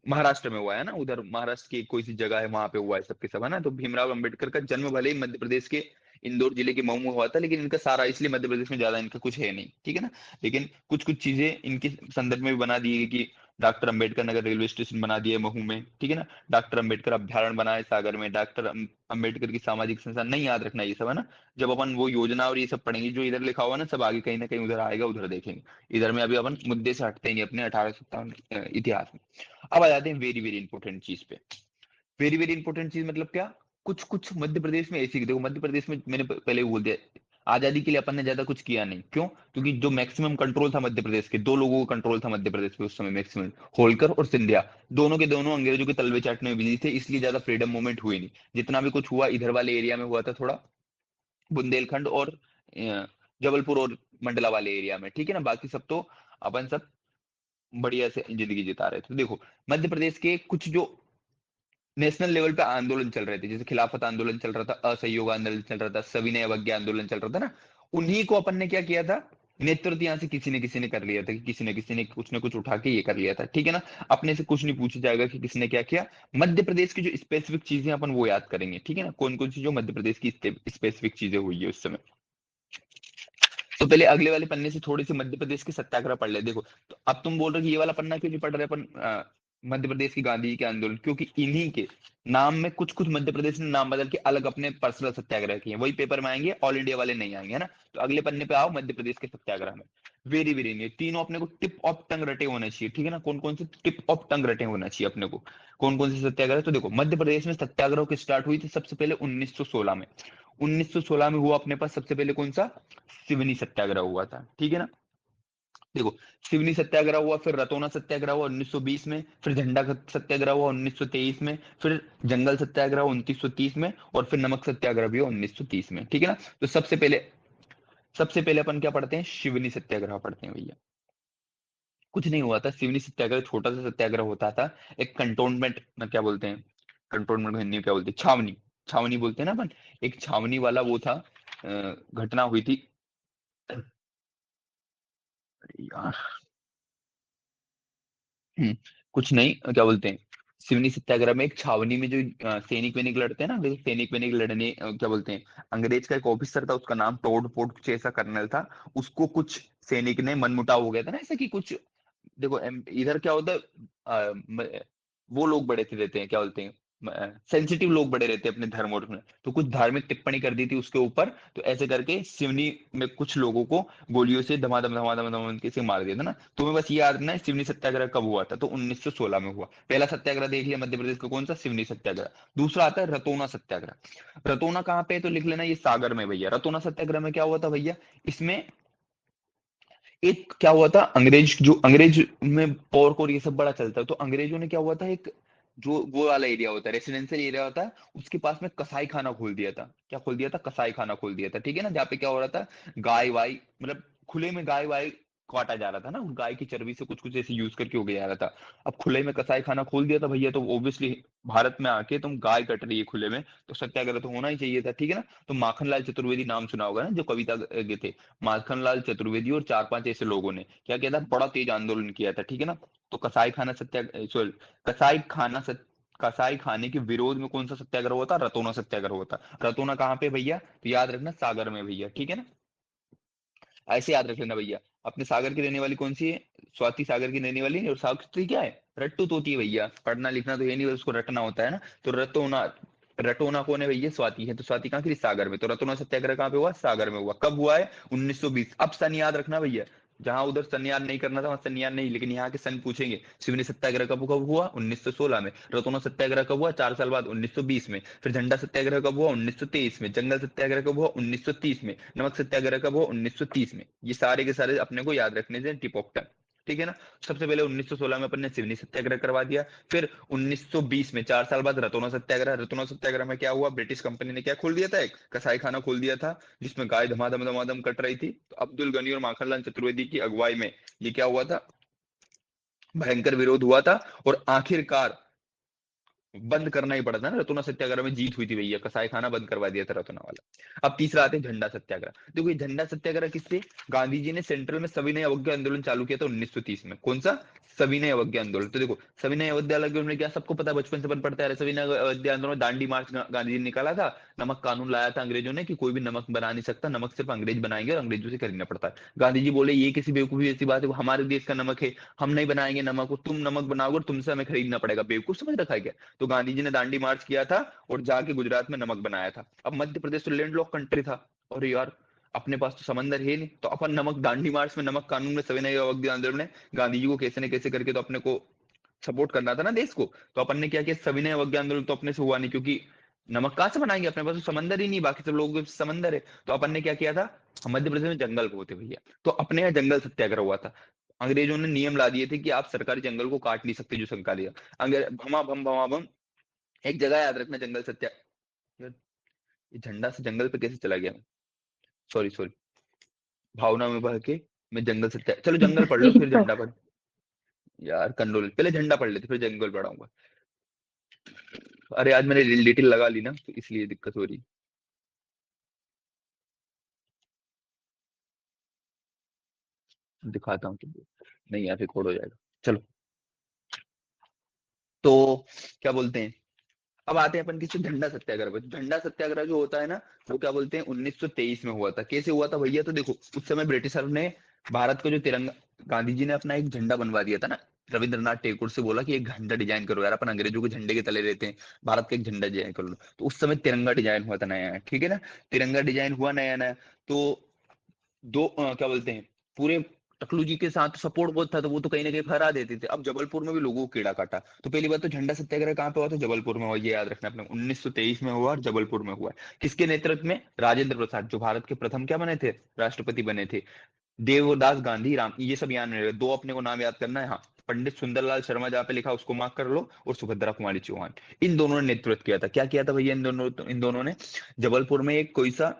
महाराष्ट्र में हुआ है ना। उधर महाराष्ट्र की कोई सी जगह है वहां पे हुआ है सबके सब, है ना। तो भीमराव अंबेडकर का जन्म भले ही मध्य प्रदेश के इंदौर जिले के मऊ में हुआ था, लेकिन इनका सारा इसलिए मध्य प्रदेश में ज्यादा इनका कुछ है नहीं, ठीक है ना। लेकिन कुछ कुछ चीजें इनके संदर्भ में भी बना दी है कि doctor Ambedkar Nagar railway station बना दिया है महू में, ठीक है ना। डॉक्टर अंबेडकर अभ्यारण्य बना है सागर में, डॉक्टर अंबेडकर की सामाजिक संस्थान, नहीं याद रखना ये सब, है ना। जब अपन वो योजना और ये सब पढ़ेंगे, जो इधर लिखा हुआ ना सब आगे कहीं ना कहीं उधर आएगा, उधर देखेंगे। इधर में अभी अपन मुद्दे से हटते ही नहीं अपने 1857 इतिहास में। अब आ जाते हैं वेरी वेरी इंपॉर्टेंट चीज पे। वेरी वेरी इंपॉर्टेंट चीज मतलब क्या, कुछ कुछ मध्य प्रदेश में ऐसी, देखो मध्य प्रदेश में मैंने पहले ही बोल दिया, आजादी के लिए अपन ने ज्यादा कुछ किया नहीं, क्यों, क्योंकि जो मैक्सिमम कंट्रोल था मध्य प्रदेश के, दो लोगों का कंट्रोल था मध्य प्रदेश पे उस समय मैक्सिमम, होलकर और सिंधिया, दोनों के दोनों अंग्रेजों के तलवे चाटने में बिजी थे, इसलिए ज्यादा फ्रीडम मूवमेंट हुई नहीं। जितना भी कुछ हुआ इधर वाले एरिया में हुआ था, थोड़ा बुंदेलखंड और जबलपुर और मंडला वाले एरिया में, ठीक है ना। बाकी सब तो अपन सब बढ़िया से जिंदगी जिता रहे थे। देखो मध्य प्रदेश के कुछ जो नेशनल लेवल पे आंदोलन चल रहे थे, जैसे खिलाफत आंदोलन चल रहा था, असहयोग आंदोलन चल रहा था, सविनय अवज्ञा आंदोलन चल रहा था ना, उन्हीं को अपन ने क्या किया था, नेतृत्व यहाँ से किसी ने कर लिया था, कि किसी ने कुछ ना कुछ उठा के ये कर लिया था, ठीक है ना। अपने से कुछ नहीं पूछा जाएगा कि किसने क्या किया। मध्य प्रदेश की जो स्पेसिफिक चीजें अपन वो याद करेंगे, ठीक है ना, कौन कौन सी जो मध्य प्रदेश की स्पेसिफिक चीजें हुई है उस समय। तो पहले अगले वाले पन्ने से थोड़ी सी मध्य प्रदेश के सत्याग्रह पढ़ ले। देखो तो अब तुम बोल रहे हो कि ये वाला पन्ना क्यों नहीं पढ़ रहे अपन, मध्य प्रदेश की गांधी जी के आंदोलन, क्योंकि इन्हीं के नाम में कुछ कुछ मध्य प्रदेश ने नाम बदल के अलग अपने पर्सनल सत्याग्रह किए, वही पेपर में आएंगे, ऑल इंडिया वाले नहीं आएंगे, है ना। तो अगले पन्ने पे आओ, मध्य प्रदेश के सत्याग्रह में वेरी वेरी नहीं, तीनों अपने को टिप ऑफ टंग रटे होने चाहिए, ठीक है ना। कौन कौन से टिप ऑफ टंग रटे होना चाहिए अपने को, कौन कौन से सत्याग्रह। तो देखो मध्य प्रदेश में सत्याग्रह की स्टार्ट हुई थी सबसे पहले 1916 में। 1916 में हुआ अपने पास सबसे पहले कौन सा, सिवनी सत्याग्रह हुआ था, ठीक है ना। देखो सिवनी सत्याग्रह हुआ, फिर रतौना सत्याग्रह हुआ 1920 में, फिर झंडा सत्याग्रह हुआ 1923 में, फिर जंगल सत्याग्रह 1930 में, और फिर नमक सत्याग्रह भी हुआ 1930 में, ठीक है ना। तो सबसे पहले अपन क्या पढ़ते हैं, शिवनी सत्याग्रह पढ़ते हैं भैया। कुछ नहीं हुआ था सिवनी सत्याग्रह, छोटा सा सत्याग्रह होता था, एक कंटोनमेंट में, क्या बोलते हैं कंटोनमेंट, हिंदी में क्या बोलते हैं, छावनी, छावनी बोलते हैं ना अपन, एक छावनी वाला वो था, घटना हुई थी। अरे यार, कुछ नहीं, क्या बोलते हैं, सिवनी सत्याग्रह में एक छावनी में जो सैनिक वैनिक लड़ते हैं ना, जैसे सैनिक वैनिक लड़ने, क्या बोलते हैं, अंग्रेज का एक ऑफिसर था, उसका नाम टोड पोर्ट कुछ ऐसा कर्नल था, उसको कुछ सैनिक ने मनमुटाव हो गया था ना, ऐसा कि कुछ, देखो इधर क्या होता है, वो लोग बड़े थे रहते हैं, क्या बोलते हैं, सेंसिटिव लोग बड़े रहते हैं अपने धर्म और में, तो कुछ धार्मिक टिप्पणी कर दी थी उसके ऊपर, तो ऐसे करके सिवनी में कुछ लोगों को गोलियों से धमाधम धमाधम धमाधम कैसे मार दिया था ना। तुम्हें बस ये याद रखना है सिवनी सत्याग्रह कब हुआ था, तो 1916 में हुआ। पहला सत्याग्रह देख लिया मध्य प्रदेश का, कौन सा, सिवनी सत्याग्रह। दूसरा आता है रतौना सत्याग्रह। रतौना कहाँ पे है, तो लिख लेना ये सागर में भैया। रतौना सत्याग्रह में क्या हुआ था भैया, इसमें एक क्या हुआ था, अंग्रेज में पोर्क और ये सब बड़ा चलता है, तो अंग्रेजों ने क्या हुआ था, एक जो वो वाला एरिया होता है, रेसिडेंशियल एरिया होता है, उसके पास में कसाई खाना खोल दिया था। क्या खोल दिया था, कसाई खाना खोल दिया था, ठीक है ना। जहाँ पे क्या हो रहा था, गाय वाई, मतलब खुले में गाय वाई काटा जा रहा था ना, गाय की चर्बी से कुछ कुछ ऐसे यूज करके हो गया जा रहा था। अब खुले में कसाई खाना खोल दिया था भैया, तो ऑब्वियसली भारत में आके तुम गाय कट रही है खुले में, तो सत्याग्रह तो होना ही चाहिए था, ठीक है ना। तो माखनलाल चतुर्वेदी नाम सुना होगा ना, जो कविता के थे, माखनलाल चतुर्वेदी और चार पांच ऐसे लोगों ने क्या किया था, बड़ा तेज आंदोलन किया था, ठीक है ना। तो कसाई खाने के विरोध में कौन सा सत्याग्रह हुआ था, रतौना सत्याग्रह हुआ था। रतौना कहाँ पे भैया, तो याद रखना सागर में भैया, ठीक है ना। ऐसे याद रख लेना भैया। अपने सागर की रहने वाली कौन सी है, स्वाति सागर की रहने वाली है, और सावित्री क्या है, रट्टू तोती है भैया। पढ़ना लिखना तो ये नहीं, उसको रटना होता है ना। तो रटोना, रटोना कौन है भैया, स्वाति है। तो स्वाति कहाँ की, सागर में। तो रतौना सत्याग्रह कहाँ पे हुआ, सागर में हुआ। कब हुआ है, 1920। अब सन याद रखना भैया, जहां उधर सन याद नहीं करना था वहां सन याद नहीं, लेकिन यहाँ के सन पूछेंगे। सिवनी सत्याग्रह कब कब हुआ, 1916 में। रतौना सत्याग्रह कब हुआ, 4 साल बाद, 1920 में। फिर झंडा सत्याग्रह कब हुआ, 1923 में। जंगल सत्याग्रह कब हुआ, 1930 में। नमक सत्याग्रह कब हुआ, 1930 में। ये सारे के सारे अपने को याद रखने से टिप ऑफ टंग, ठीक है ना। सबसे पहले 1916 में अपन ने सिवनी सत्याग्रह करवा दिया। फिर 1920 में 4 साल बाद रतौना सत्याग्रह। रतौना सत्याग्रह में क्या हुआ, ब्रिटिश कंपनी ने क्या खोल दिया था, एक कसाई खाना खोल दिया था, जिसमें गाय धमाधम धमाधम कट रही थी। तो अब्दुल गनी और माखनलाल चतुर्वेदी की अगुवाई में ये क्या हुआ था, भयंकर विरोध हुआ था, और आखिरकार बंद करना ही पड़ा था ना। रतौना सत्याग्रह में जीत हुई थी भैया, कसाई खाना बंद करवा दिया था रतौना वाला। अब तीसरा आते हैं झंडा सत्याग्रह। देखो ये झंडा सत्याग्रह किससे, गांधी जी ने सेंट्रल में सविनय अवज्ञा आंदोलन चालू किया था 1930 में। कौन सा, सविनय अवज्ञा आंदोलन। तो देखो सविनय अवज्ञा आंदोलन में क्या, सबको पता, बचपन से अपन पढ़ते आ रहे, सविनय अवज्ञा आंदोलन, दांडी मार्च गांधी जी ने निकाला था, नमक कानून लाया था अंग्रेजों ने कि कोई भी नमक बना नहीं सकता, नमक सिर्फ अंग्रेज बनाएंगे और अंग्रेजों से खरीदना पड़ता है। गांधी जी बोले ये किसी बेवकूफी ऐसी बात है, वो हमारे देश का नमक है, हम नहीं बनाएंगे नमक, वो तुम नमक बनाओगे और तुमसे हमें खरीदना पड़ेगा। बेवकूफ समझ रखा है क्या? तो गांधी जी ने दांडी मार्च किया था और जाके गुजरात में नमक बनाया था। अब मध्य प्रदेश तो लैंडलॉक कंट्री था, और यार अपने पास तो समंदर है नहीं, तो अपन नमक दांडी मार्च में, नमक कानून में, सविनय अवज्ञा आंदोलन में गांधी जी को कैसे न कैसे करके तो अपने को सपोर्ट करना था ना देश को। तो अपन ने क्या किया, सविनय अवज्ञा आंदोलन तो अपने से हुआ नहीं, क्योंकि नमक कहाँ से बनाएंगे, अपने पास तो समंदर ही नहीं, बाकी सब लोगों के पास समंदर है। तो अपन ने क्या किया था, मध्य प्रदेश में जंगल बहुत है भैया, तो अपने यहाँ जंगल सत्याग्रह हुआ था। अंग्रेजों ने नियम ला दिए थे कि आप सरकारी जंगल को काट नहीं सकते, जो सरकारी है। भमा भम भमा भम, एक जगह याद रखना, जंगल सत्या, यार, ये झंडा से जंगल पे कैसे चला गया मैं, सॉरी सॉरी, भावना में बह के मैं जंगल सत्या, चलो जंगल पढ़ लो फिर झंडा पढ़, यार कंडोल, पहले झंडा पढ़ लेते फिर जंगल पढ़ाऊंगा। अरे आज मैंने लिटिल लगा ली ना, तो इसलिए दिक्कत हो रही। दिखाता हूँ तुमको, नहीं यार रिकॉर्ड हो जाएगा। चलो, तो क्या बोलते हैं, अब आते हैं अपन किसी झंडा सत्याग्रह पर। झंडा सत्याग्रह जो होता है ना, वो क्या बोलते हैं 1923 में हुआ था। कैसे हुआ था भैया, तो देखो उस समय ब्रिटिशर ने भारत का जो तिरंगा, गांधी जी ने अपना एक झंडा बनवा दिया था ना, रविंद्रनाथ टैगोर से बोला कि एक झंडा डिजाइन करो यार, अपन अंग्रेजों के झंडे के तले रहते हैं, भारत का एक झंडा डिजाइन कर लो। तो उस समय तिरंगा डिजाइन हुआ था नया, ठीक है ना, तिरंगा डिजाइन हुआ नया नया। तो क्या बोलते हैं, पूरे टकलू जी के साथ सपोर्ट बहुत था, तो वो तो कहीं ना कहीं फहरा देते थे। अब जबलपुर में भी लोगों को कीड़ा काटा। तो पहली बात तो झंडा सत्याग्रह कहाँ पे हुआ था, जबलपुर में हुआ, ये याद रखना अपने, 1923 में हुआ और जबलपुर में हुआ। किसके नेतृत्व में, राजेंद्र प्रसाद, जो भारत के प्रथम क्या बने थे, राष्ट्रपति बने थे, देवदास गांधी, राम, ये सब याद रहेगा। दो अपने को नाम याद करना है, हाँ, पंडित सुंदरलाल शर्मा जहाँ पे लिखा उसको मार्क कर लो, और सुभद्रा कुमारी चौहान, इन दोनों ने नेतृत्व किया था। क्या किया था भैया इन दोनों ने, जबलपुर में एक कोई सा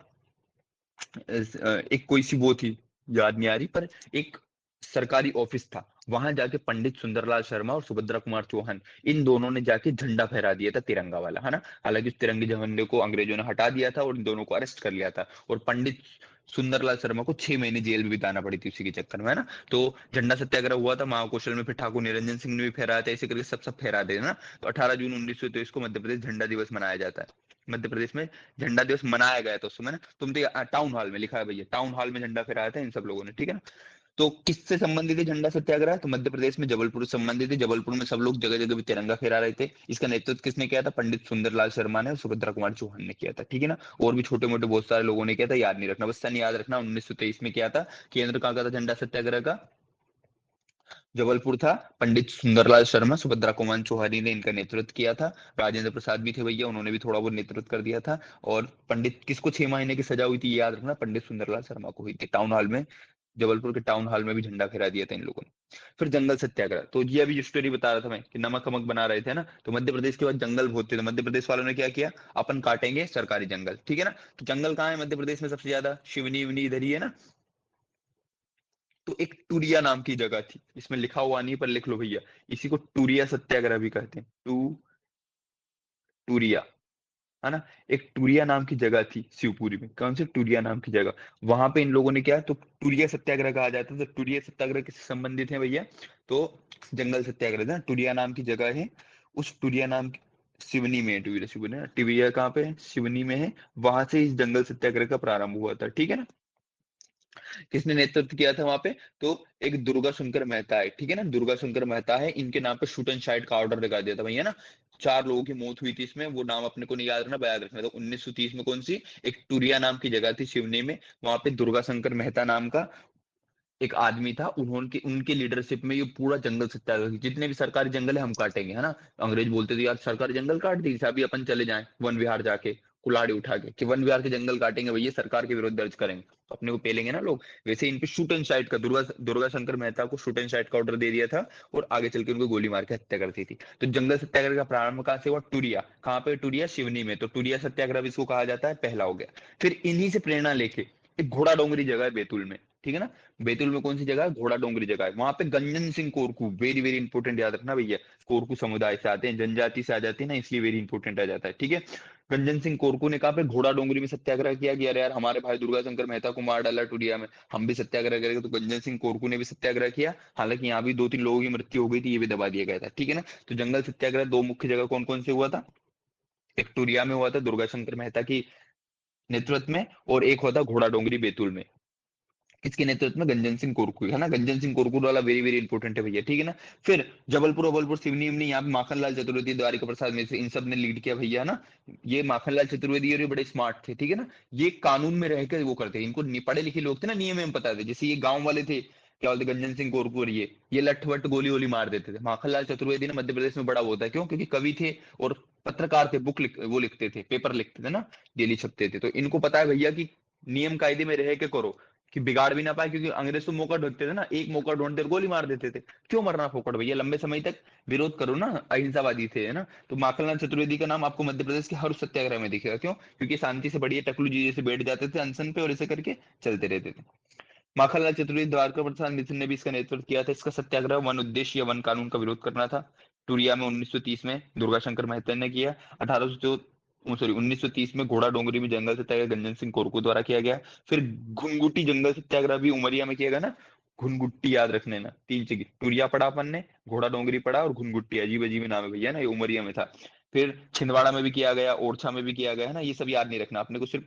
एक कोई सी वो थी, याद नहीं आ रही, पर एक सरकारी ऑफिस था, वहां जाके पंडित सुंदरलाल शर्मा और सुभद्रा कुमार चौहान, इन दोनों ने जाके झंडा फहरा दिया था तिरंगा वाला, है ना। हालांकि उस तिरंगे झंडे को अंग्रेजों ने हटा दिया था और इन दोनों को अरेस्ट कर लिया था, और पंडित सुंदरलाल शर्मा को 6 महीने जेल में बिताना पड़ी थी उसी के चक्कर में, है ना। तो झंडा सत्याग्रह हुआ था महाकौशल में, फिर ठाकुर निरंजन सिंह ने भी फहराया था, ऐसे करके सब सब फहरा दे ना। तो 18 जून 1923 को मध्य प्रदेश झंडा दिवस मनाया जाता है। मध्य प्रदेश में झंडा दिवस मनाया गया था उस समय ना। तुम तो टाउन हॉल में लिखा है भैया, टाउन हॉल में झंडा फहराया था इन सब लोगों ने, ठीक है ना। तो किससे संबंधित है झंडा सत्याग्रह, तो मध्य प्रदेश में जबलपुर से संबंधित है। जबलपुर में सब लोग जगह जगह भी तिरंगा फहरा रहे थे। इसका नेतृत्व किसने किया था, पंडित सुंदरलाल शर्मा ने और सुभद्रा कुमार चौहान ने किया था, ठीक है ना। और भी छोटे मोटे बहुत सारे लोगों ने किया था, याद नहीं रखना, बस सन याद रखना 1923 में किया था। केंद्र कहाँ का था झंडा सत्याग्रह का, जबलपुर था। पंडित सुंदरलाल शर्मा, सुभद्रा कुमार चौहान ने इनका नेतृत्व किया था। राजेंद्र प्रसाद भी थे भैया, उन्होंने भी थोड़ा बहुत नेतृत्व कर दिया था। और पंडित किसको 6 महीने की सजा हुई थी, ये याद रखना, पंडित सुंदरलाल शर्मा को हुई थी। टाउन हॉल में, जबलपुर के टाउन हॉल में भी झंडा फहरा दिया था इन लोगों ने। फिर जंगल सत्याग्रह, तो ये अभी जो स्टोरी बता रहा था मैं कि नमक वमक बना रहे थे ना, तो मध्य प्रदेश के बाद जंगल बहुत थे, तो मध्य प्रदेश वालों ने क्या किया, अपन काटेंगे सरकारी जंगल, ठीक है ना। तो जंगल कहाँ है मध्य प्रदेश में सबसे ज्यादा, शिवनी विवनी इधर ही है ना। तो एक टूरिया नाम की जगह थी, इसमें लिखा हुआ नहीं पर लिख लो भैया, इसी को टूरिया सत्याग्रह भी कहते हैं, टूरिया, है ना। एक टूरिया नाम की जगह थी शिवपुरी में, कौन सी, टूरिया नाम की जगह, वहां पे इन लोगों ने क्या, तो टूरिया सत्याग्रह कहा जाता है। तो टूरिया सत्याग्रह किससे संबंधित है भैया, तो जंगल सत्याग्रह था, टूरिया नाम की जगह है, उस टूरिया नाम सिवनी में है, टूरिया सिवनी है, टूरिया कहाँ पे है, सिवनी में है। वहां से इस जंगल सत्याग्रह का प्रारंभ हुआ था, ठीक है ना। किसने नेतृत्व किया था वहां पे, तो एक दुर्गा शंकर मेहता है, ठीक है ना, दुर्गा शंकर मेहता है, इनके नाम पे शूट एंड साइड का ऑर्डर लगा दिया था भैया ना। 4 लोगों की मौत हुई थी इसमें, वो नाम अपने को नहीं याद रखना, याद रखना। तो 1930 में कौन सी, एक टूरिया नाम की जगह थी शिवनी में, वहां पे दुर्गा शंकर मेहता नाम का एक आदमी था, उन्होंने उनके लीडरशिप में ये पूरा जंगल सत्याग्रह, जितने भी सरकारी जंगल है हम काटेंगे, है ना। अंग्रेज बोलते थे यार सरकारी जंगल काट दी, अभी अपन चले जाएं वन विहार जाके कुल्हाड़ी उठा के कि वन विहार के जंगल काटेंगे भैया, सरकार के विरुद्ध दर्ज करेंगे, तो अपने को पेलेंगे ना लोग। वैसे इन पे शूट एंड साइड का, दुर्गा शंकर मेहता को शूट एंड साइड का ऑर्डर दे दिया था, और आगे चल के उनको गोली मार के हत्या करती थी। तो जंगल सत्याग्रह का प्रारंभ कहाँ से हुआ, टूरिया, कहाँ पे, टूरिया शिवनी में। तो टूरिया सत्याग्रह भी इसको कहा जाता है, पहला हो गया। फिर इन्हीं से प्रेरणा लेके एक घोड़ा डोंगरी जगह है बैतूल में, ठीक है ना। बैतूल में कौन सी जगह है, घोड़ा डोंगरी जगह है, वहां पे गंजन Singh Korku, very very important याद रखना भैया, कोरकू समुदाय से आते हैं, जनजाति से आ जाती है ना, इसलिए वेरी इंपॉर्टेंट आ जाता है, ठीक है। गंजन सिंह कोरकू ने कहा पे घोड़ा डोंगरी में सत्याग्रह किया कि अरे यार हमारे भाई दुर्गा शंकर मेहता को मार डाला टूरिया में, हम भी सत्याग्रह करेंगे। तो गंजन सिंह कोरकू ने भी सत्याग्रह किया, हालांकि यहाँ भी 2-3 लोगों की मृत्यु हो गई थी, ये भी दबा दिया गया था, ठीक है ना। तो जंगल सत्याग्रह दो मुख्य जगह कौन कौन से हुआ था, एक टूरिया में हुआ था दुर्गा शंकर मेहता की नेतृत्व में, और एक हुआ था घोड़ा डोंगरी बैतूल में, इसके नेतृत्व में गंजन सिंह कोरकू, है ना। गंजन सिंह कोरकू वाला वेरी वेरी इंपॉर्टेंट है भैया, ठीक है ना। फिर जबलपुर अबलपुर सिवनी इवनी, यहाँ पे माखनलाल चतुर्वेदी द्वारिका प्रसाद मिश्र इन सब ने लीड किया भैया, है ना। ये माखनलाल चतुर्वेदी और ये बड़े स्मार्ट थे, ठीक है ना। ये कानून में रहकर वो करते, इनको पढ़े लिखे लोग थे ना, नियम में पता थे। जैसे ये गांव वाले थे, क्या बोलते गंजन सिंह कोरकू, और ये लठ वट गोली वोली मार देते थे। माखनलाल चतुर्वेदी ने मध्य प्रदेश में बड़ा वो था, क्यों? क्योंकि कवि थे और पत्रकार थे, वो लिखते थे, पेपर लिखते थे ना, डेली छपते थे। तो इनको पता है भैया कि नियम कायदे में रह के करो, कि बिगाड़ भी ना पाए, क्योंकि अंग्रेज तो मौका ढूंढते थे ना, एक मौका ढूंढते और गोली मार देते थे। क्यों मरना फोकट भैया, लंबे समय तक विरोध करो ना, अहिंसावादी थे, है ना। तो माखनलाल चतुर्वेदी का नाम आपको मध्य प्रदेश के हर सत्याग्रह में दिखेगा, क्यों? क्योंकि शांति से बढ़िया टकलू जी जैसे बैठ जाते थे अनशन पे और ऐसे करके चलते रहते थे। माखनलाल चतुर्वेदी द्वारका प्रसाद मिश्र ने भी इसका नेतृत्व किया था। इसका सत्याग्रह वन उद्देश्य या वन कानून का विरोध करना था। टूरिया में 1930 में दुर्गा शंकर मेहता ने किया। 1930 में घोड़ा डोंगरी में जंगल सत्याग्रह गंजन सिंह कोरकू द्वारा किया गया। फिर घुनगुटी जंगल सत्याग्रह भी उमरिया में किया गया ना। घुनगुट्टी याद रखने ना, तीन जगह टूरिया पढ़ा अपन ने, घोड़ा डोंगरी पढ़ा, और घुनगुट्टी अजीब अजीब नाम है भैया ना, ये उमरिया में था। फिर छिंदवाड़ा में भी किया गया, ओरछा में भी किया गया, है ना। ये सब याद नहीं रखना अपने को, सिर्फ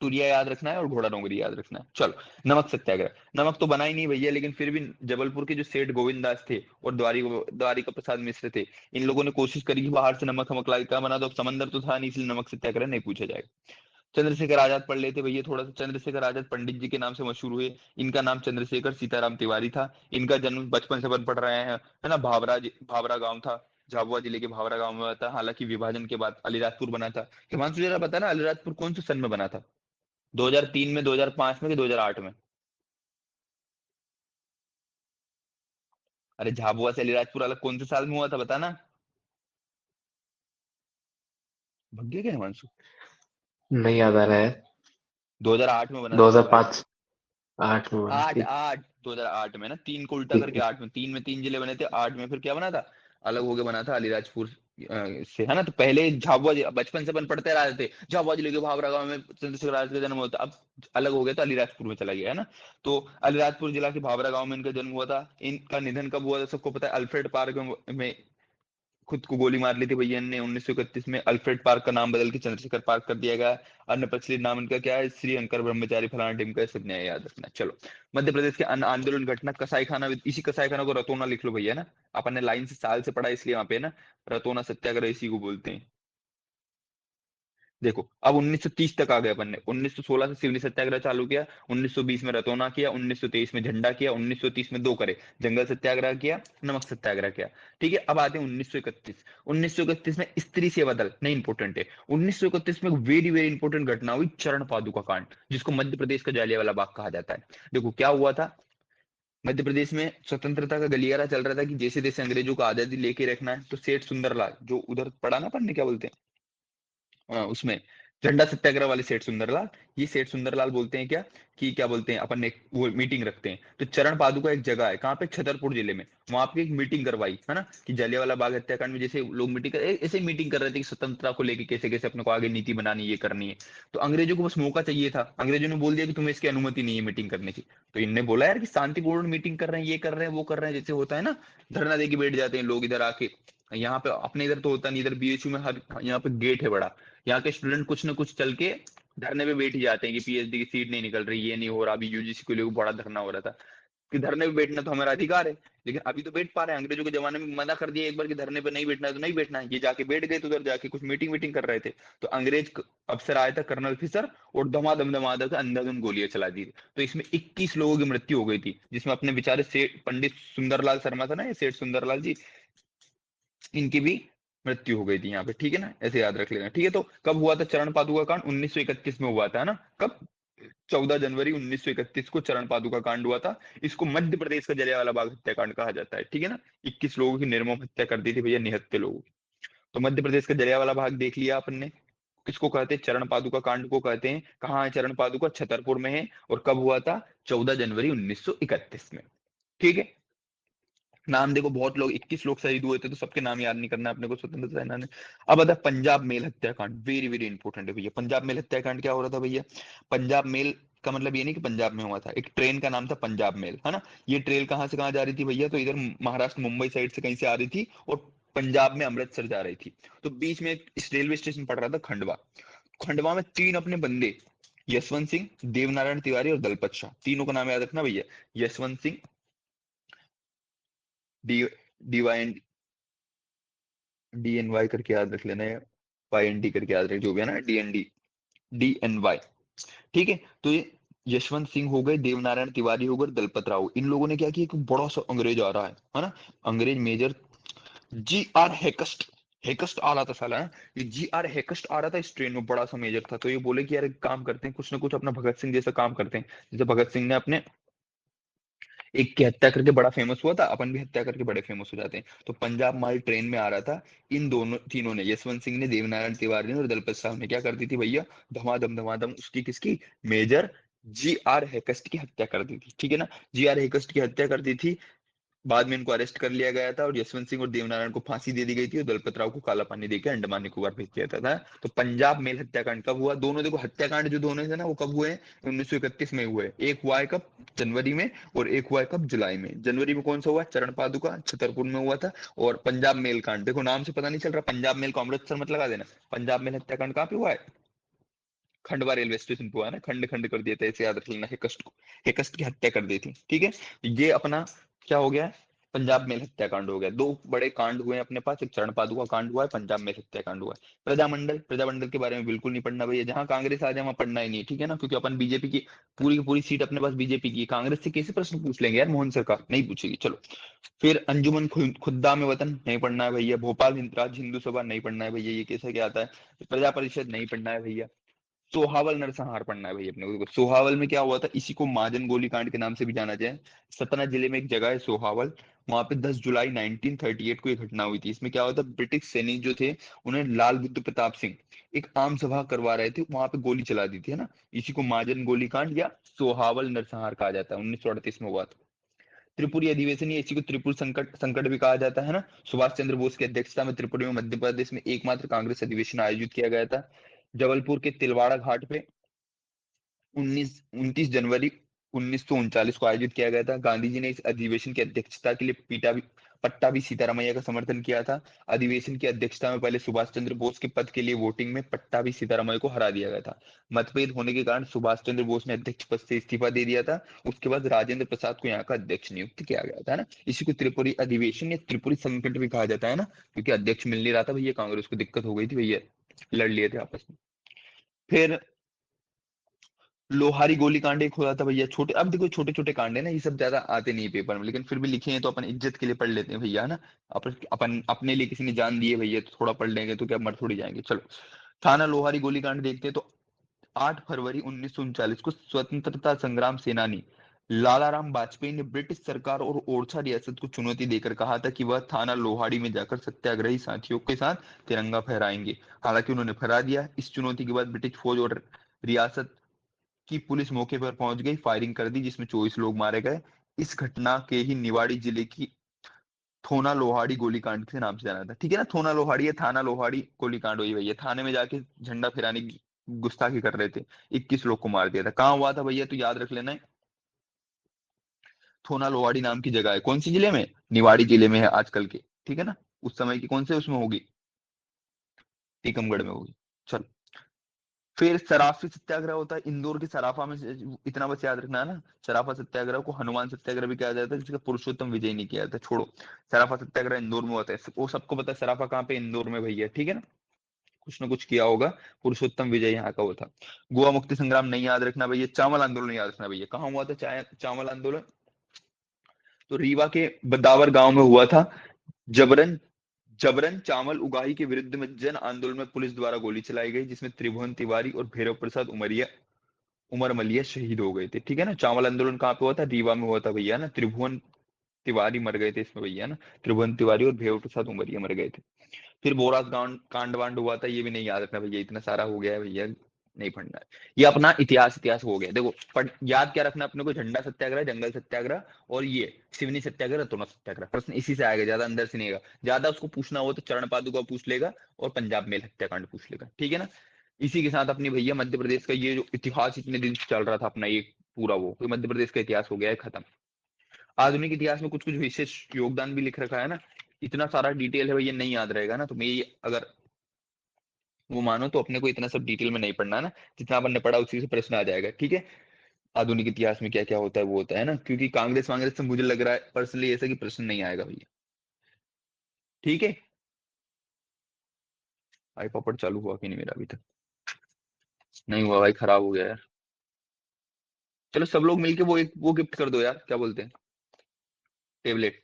तुरिया याद रखना है और घोड़ा डोंगरी याद रखना है। चलो, नमक सत्याग्रह। नमक तो बना ही नहीं भैया, लेकिन फिर भी जबलपुर के जो सेठ गोविंद दास थे और द्वारिका प्रसाद मिश्र थे, इन लोगों ने कोशिश करी कि बाहर से नमक हमक लाई, क्या बना, तो अब समंदर तो था नहीं, इसलिए नमक सत्याग्रह नहीं पूछा जाएगा। चंद्रशेखर आजाद पढ़ लेते भैया थोड़ा सा। चंद्रशेखर आजाद पंडित जी के नाम से मशहूर हुए। इनका नाम चंद्रशेखर सीताराम तिवारी था। इनका जन्म बचपन से अपन पढ़ रहे हैं, है ना, भावरा गांव था, झाबुआ जिले के भावरा गांव में हुआ था। हालांकि विभाजन के बाद अलीराजपुर बना था। हिमांशु जरा बता ना, अलीराजपुर कौन से सन में बना था? 2003 में, 2005 में, कि 2008 में? अरे झाबुआ से अलीराजपुर अलग कौन से साल में हुआ था, बता ना। भग्गे क्या हिमांशु? नहीं याद आ रहा है। 2008 में बना था मेरे भाई। 2005 8 में बना, आठ ठीक। आठ 2008 में ना, तीन को उल्टा ठीक करके है। 8 में, तीन में 3 जिले बने थे, 8 में फिर क्या बना था, अलग होके बना था अलीराजपुर से, है ना। तो पहले झाबुआ बचपन से अपन पढ़ते रहे थे, झाबुआ जिले के भावरा गांव में चंद्रशेखर आजाद का जन्म होता, अब अलग हो गया तो अलीराजपुर में चला गया, है ना। तो अलीराजपुर जिला के भावरा गांव में इनका जन्म हुआ था। इनका निधन कब हुआ था सबको पता है, अल्फ्रेड पार्क में खुद को गोली मार ली थी भैया ने 1931 में। अल्फ्रेड पार्क का नाम बदल के चंद्रशेखर पार्क कर दिया गया। अन्य प्रचलित नाम इनका क्या है, श्री अंकर ब्रह्मचारी फलाना टिमका, सब नया याद रखना। चलो, मध्य प्रदेश के अन्य आंदोलन घटना, कसाई खाना, इसी कसाई खाना को रतोना लिख लो भैया ना, अपन ने लाइन से साल से पढ़ा इसलिए वहां पे ना, रतोना सत्याग्रह इसी को बोलते हैं। देखो, अब 1930 तक आ गए अपन ने। 1916 से सिवनी सत्याग्रह चालू किया, 1920 में रतौना किया, 1923 में झंडा किया, 1930 में दो करे, जंगल सत्याग्रह किया, नमक सत्याग्रह किया, ठीक है। अब आते हैं 1931। 1931 में स्त्री सेवा दल, नहीं इंपोर्टेंट है। 1931 में वेरी वेरी इंपोर्टेंट घटना हुई, चरण पादुका कांड, जिसको मध्य प्रदेश का जालियांवाला बाग कहा जाता है। देखो क्या हुआ था, मध्य प्रदेश में स्वतंत्रता का गलियारा चल रहा था कि जैसे जैसे अंग्रेजों को आजादी लेके रखना है, तो सेठ सुंदरलाल, जो उधर पढ़ा ना पढ़ने, क्या बोलते हैं, उसमें झंडा सत्याग्रह वाले सेठ सुंदरलाल, ये सेठ सुंदरलाल बोलते हैं क्या, कि क्या बोलते हैं, अपन ने वो मीटिंग रखते हैं। तो चरण पादुका एक जगह है, कहाँ पे, छतरपुर जिले में, वहां पे एक मीटिंग करवाई, है ना। कि जलियांवाला बाग हत्याकांड में जैसे लोग मीटिंग कर ऐसे ही मीटिंग कर रहे थे कि स्वतंत्रता को लेके कैसे कैसे अपने को आगे नीति बनानी, ये करनी है। तो अंग्रेजों को बस मौका चाहिए था, अंग्रेजों ने बोल दिया कि तुम्हें इसकी अनुमति नहीं है मीटिंग करने की। तो इनने बोला यार कि शांतिपूर्ण मीटिंग कर रहे हैं, ये कर रहे हैं, वो कर रहे हैं, जैसे होता है ना, धरना दे के बैठ जाते हैं लोग इधर आके। यहाँ पे अपने इधर तो होता नहीं, इधर बीएचयू में हर यहाँ पे गेट है बड़ा, यहाँ के स्टूडेंट कुछ ना कुछ चल के धरने पे बैठ ही जाते हैं कि पीएचडी की सीट नहीं निकल रही, ये नहीं हो रहा। अभी यूजीसी को लेकर बड़ा धरना हो रहा था कि धरने पे बैठना तो हमारा अधिकार है, लेकिन अभी तो बैठ पा रहे हैं। अंग्रेजों के जमाने में मना कर दिया एक बार कि धरने पे नहीं बैठना है तो नहीं बैठना है, ये जाके बैठ गए, तो उधर जाके कुछ मीटिंग कर रहे थे। तो अंग्रेज अफसर आया था, कर्नल फिशर, और धमाधम धमाधम से अंधाधुंध गोलियां चला दी। तो इसमें 21 लोगों की मृत्यु हो गई थी, जिसमें अपने बेचारे सेठ पंडित सुंदरलाल शर्मा था ना, ये सेठ सुंदरलाल जी, इनकी भी मृत्यु हो गई थी यहाँ पे, ठीक है ना, ऐसे याद रख लेना, ठीक है। तो कब हुआ था चरण पादुका कांड? 1931 में हुआ था, है ना। कब? 14 जनवरी 1931 को चरण पादुका कांड हुआ था। इसको मध्य प्रदेश का जलियांवाला बाग हत्याकांड कहा जाता है, ठीक है ना। 21 लोगों की निर्मम हत्या कर दी थी भैया, निहत्थे लोगों की। तो मध्य प्रदेश का जलियांवाला बाग देख लिया अपन ने। किसको कहते हैं? चरण पादुका कांड को कहते हैं। कहाँ है चरण पादुका? छतरपुर में है। और कब हुआ था? 14 जनवरी 1931 में, ठीक है। नाम देखो, बहुत लोग 21 लोग शहीद हुए थे, तो सबके नाम याद नहीं करना अपने को, स्वतंत्रता सेनानी। अब आता है पंजाब मेल हत्याकांड, वेरी वेरी इंपॉर्टेंट है भैया। पंजाब मेल हत्याकांड क्या हो रहा था भैया? पंजाब मेल का मतलब ये नहीं कि पंजाब में हुआ था, एक ट्रेन का नाम था पंजाब मेल, है ना। ये ट्रेन कहाँ से कहाँ जा रही थी भैया? तो इधर महाराष्ट्र मुंबई साइड से कहीं से आ रही थी, और पंजाब में अमृतसर जा रही थी। तो बीच में एक इस रेलवे स्टेशन पड़ रहा था खंडवा। खंडवा में 3 अपने बंदे, यशवंत सिंह, देवनारायण तिवारी और दलपत शाह, तीनों का नाम याद रखना भैया। Yashwant Singh, D DY DNY करके याद रख लेना, या YND करके याद रख, जो भी है ना, DNY। ठीक है, तो ये यशवंत सिंह हो गए, देवनारायण तिवारी हो गए, दलपत राव। इन लोगों ने क्या किया, एक बड़ा सा अंग्रेज आ रहा है ना, अंग्रेज मेजर GR हेकस्ट, हेकस्ट आ रहा था साला, है? ये GR हेकस्ट आ रहा था इस ट्रेन में, बड़ा सा मेजर था। तो ये बोले कि यार एक काम करते हैं, कुछ ना कुछ अपना भगत सिंह जैसा काम करते हैं। जैसे भगत सिंह ने अपने एक की हत्या करके बड़ा फेमस हुआ था, अपन भी हत्या करके बड़े फेमस हो जाते हैं। तो पंजाब माल ट्रेन में आ रहा था, इन दोनों तीनों ने, यशवंत सिंह ने, देवनारायण तिवारी ने और दलपत साहब ने क्या कर दी थी भैया, धमाधम धमाधम उसकी, किसकी, मेजर GR हेकस्ट की हत्या कर दी थी। ठीक है ना, GR हेकस्ट की हत्या कर दी थी। बाद में इनको अरेस्ट कर लिया गया था और यशवंत सिंह और देवनारायण को फांसी दे दी गई थी और दलपत राव को काला पानी देकर अंडमान निकोबार भेज दिया था। तो पंजाब मेल हत्याकांड कब हुआ, दोनों देखो हत्याकांड जो दोनों थे ना, वो कब हुए हैं, 1931 में हुए। एक हुआ है कब, जनवरी में, और एक हुआ है कब, जुलाई में। जनवरी में कौन सा हुआ, चरण पादुका छतरपुर में हुआ था। और पंजाब मेल कांड, देखो नाम से पता नहीं चल रहा, पंजाब मेल को अमृतसर मत लगा देना, पंजाब मेल हत्याकांड कहाँ पे हुआ है, खंडवा रेलवे स्टेशन पे हुआ है ना, खंड खंड कर दिया था, ऐसे याद रख लेना, हेकस्ट को, हेकस्ट की हत्या कर दी थी। ठीक है, ये अपना क्या हो गया है, पंजाब मेल हत्याकांड हो गया। दो बड़े कांड हुए हैं अपने पास, एक चरण पादुका कांड हुआ है, पंजाब मेल हत्याकांड हुआ है। प्रजामंडल, प्रजामंडल के बारे में बिल्कुल नहीं पढ़ना भैया, जहां कांग्रेस आ जाए वहां पढ़ना ही नहीं है, ठीक है ना, क्योंकि अपन बीजेपी की पूरी सीट अपने पास बीजेपी की, कांग्रेस से कैसे प्रश्न पूछ लेंगे यार, मोहन सरकार नहीं पूछेगी। चलो, फिर अंजुमन खुद्दा में वतन नहीं पढ़ना है भैया, भोपाल हिंदराज हिंदू सभा नहीं पढ़ना है भैया, ये कैसे क्या आता है, प्रजा परिषद नहीं पढ़ना है भैया, सोहावल नरसंहार पढ़ना है भाई अपने को। देखो सोहावल में क्या हुआ था, इसी को महाजन गोलीकांड के नाम से भी जाना जाए। सतना जिले में एक जगह है सोहावल, वहां पे 10 जुलाई 1938 को ये घटना हुई थी। इसमें क्या हुआ था, ब्रिटिश सैनिक जो थे, उन्हें लाल बुद्ध प्रताप सिंह एक आम सभा करवा रहे थे, वहां पे गोली चला दी थी, है ना। इसी को महाजन गोलीकांड या सोहावल नरसंहार कहा जाता है, 1938 में हुआ था। त्रिपुरी अधिवेशन, या इसी को त्रिपुर संकट संकट भी कहा जाता है ना। सुभाष चंद्र बोस की अध्यक्षता में त्रिपुरा में मध्य प्रदेश में एकमात्र कांग्रेस अधिवेशन आयोजित किया गया था। जबलपुर के तिलवाड़ा घाट पे 29 जनवरी 1939 को आयोजित किया गया था। गांधी जी ने इस अधिवेशन की अध्यक्षता के लिए पट्टाभी सीतारामैया का समर्थन किया था। अधिवेशन की अध्यक्षता में पहले सुभाष चंद्र बोस के पद के लिए वोटिंग में पट्टाभी सीतारामैया को हरा दिया गया था। मतभेद होने के कारण सुभाष चंद्र बोस ने अध्यक्ष पद से इस्तीफा दे दिया था। उसके बाद राजेंद्र प्रसाद को यहाँ का अध्यक्ष नियुक्त किया गया था ना। इसी को त्रिपुरी अधिवेशन या त्रिपुरी संकट भी कहा जाता है ना, क्योंकि अध्यक्ष मिल नहीं रहा था भैया, कांग्रेस को दिक्कत हो गई थी भैया, लड़ लिए थे आपस में। फिर लोहारी गोलीकांड एक हुआ था भैया, छोटे, अब देखो छोटे छोटे कांड है ना, ये सब ज्यादा आते नहीं पेपर में, लेकिन फिर भी लिखे हैं तो अपन इज्जत के लिए पढ़ लेते हैं भैया, है ना। अपन अपने लिए किसी ने जान दी है भैया, तो थोड़ा पढ़ लेंगे तो क्या मर थोड़ी जाएंगे। चलो, थाना लोहारी गोलीकांड देखते हैं तो 8 फरवरी 1939 को स्वतंत्रता संग्राम सेनानी लालाराम वाजपेयी ने ब्रिटिश सरकार और ओरछा रियासत को चुनौती देकर कहा था कि वह थाना लोहाड़ी में जाकर सत्याग्रही साथियों के साथ तिरंगा फहराएंगे। हालांकि उन्होंने फहरा दिया। इस चुनौती के बाद ब्रिटिश फौज और रियासत की पुलिस मौके पर पहुंच गई, फायरिंग कर दी, जिसमें 24 लोग मारे गए। इस घटना के ही निवाड़ी जिले की थोना लोहाड़ी गोलीकांड के नाम से जाना था, ठीक है ना। थोना लोहाड़ी या थाना लोहाड़ी गोलीकांड हुई भैया, थाने में जाके झंडा फहराने की गुस्ताखी कर रहे थे, 21 लोग को मार दिया था। कहाँ हुआ था भैया, तो याद रख लेना है, थोना लोहाड़ी नाम की जगह है, कौन सी जिले में, निवाड़ी जिले में है आजकल के, ठीक है ना। उस समय की कौन से उसमें होगी, टीकमगढ़ में होगी। चलो, फिर सराफी सत्याग्रह होता है इंदौर के सराफा में, इतना बस याद रखना है ना। सराफा सत्याग्रह को हनुमान सत्याग्रह भी कहा जाता है, जिसका पुरुषोत्तम विजय नहीं किया जाता, छोड़ो। सराफा सत्याग्रह इंदौर में होता है, वो सबको पता है सराफा कहाँ पे, इंदौर में भैया, ठीक है ना। कुछ ना कुछ किया होगा। पुरुषोत्तम विजय यहाँ का वो था। गोवा मुक्ति संग्राम नहीं याद रखना भैया, चावल आंदोलन याद रखना भैया, कहाँ हुआ था चावल आंदोलन, तो रीवा के बदावर गांव में हुआ था। जबरन जबरन चावल उगाही के विरुद्ध में जन आंदोलन में पुलिस द्वारा गोली चलाई गई, जिसमें त्रिभुवन तिवारी और भैरव प्रसाद उमर मलिया शहीद हो गए थे, ठीक है ना। चावल आंदोलन कहाँ पे हुआ था, रीवा में हुआ था भैया ना। त्रिभुवन तिवारी मर गए थे इसमें भैया ना, त्रिभुवन तिवारी और भैरव प्रसाद उमरिया मर गए थे। फिर बोरास कांड वांड हुआ था, ये भी नहीं याद रखना भैया, इतना सारा हो गया है भैया, नहीं पढ़ना है। ये अपना इतिहास इतिहास हो गया। देखो याद क्या रखना अपने को, झंडा सत्याग्रह, जंगल सत्याग्रह और ये सिवनी सत्याग्रह, तोना सत्याग्रह, प्रश्न इसी से आएगा, ज्यादा अंदर से नहीं आएगा। ज्यादा उसको पूछना हो तो चरण पादुका पूछ लेगा और पंजाब मेल हत्याकांड पूछ लेगा, ठीक है ना। इसी के साथ अपनी भैया मध्य प्रदेश का ये जो इतिहास इतने दिन से चल रहा था अपना, ये पूरा वो तो मध्य प्रदेश का इतिहास हो गया है खत्म। आधुनिक इतिहास में कुछ कुछ विशेष योगदान भी लिख रखा है ना, इतना सारा डिटेल है भैया, नहीं याद रहेगा ना तुम्हें। ये अगर वो मानो तो अपने को इतना सब डिटेल में नहीं पढ़ना ना, जितना अपन ने पढ़ा उसी से प्रश्न आ जाएगा, ठीक है। आधुनिक इतिहास में क्या क्या होता है वो होता है ना, क्योंकि कांग्रेस वांग्रेस से मुझे लग रहा है पर्सनली ऐसा कि प्रश्न नहीं आएगा भैया, ठीक है। आई पॉपट चालू हुआ कि नहीं मेरा अभी तक? नहीं हुआ भाई, खराब हो गया यार। चलो सब लोग मिलके वो एक वो गिफ्ट कर दो यार, क्या बोलते हैं, टेबलेट।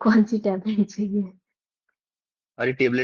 कौन सी टैबलेट चाहिए? अरे टेबलेट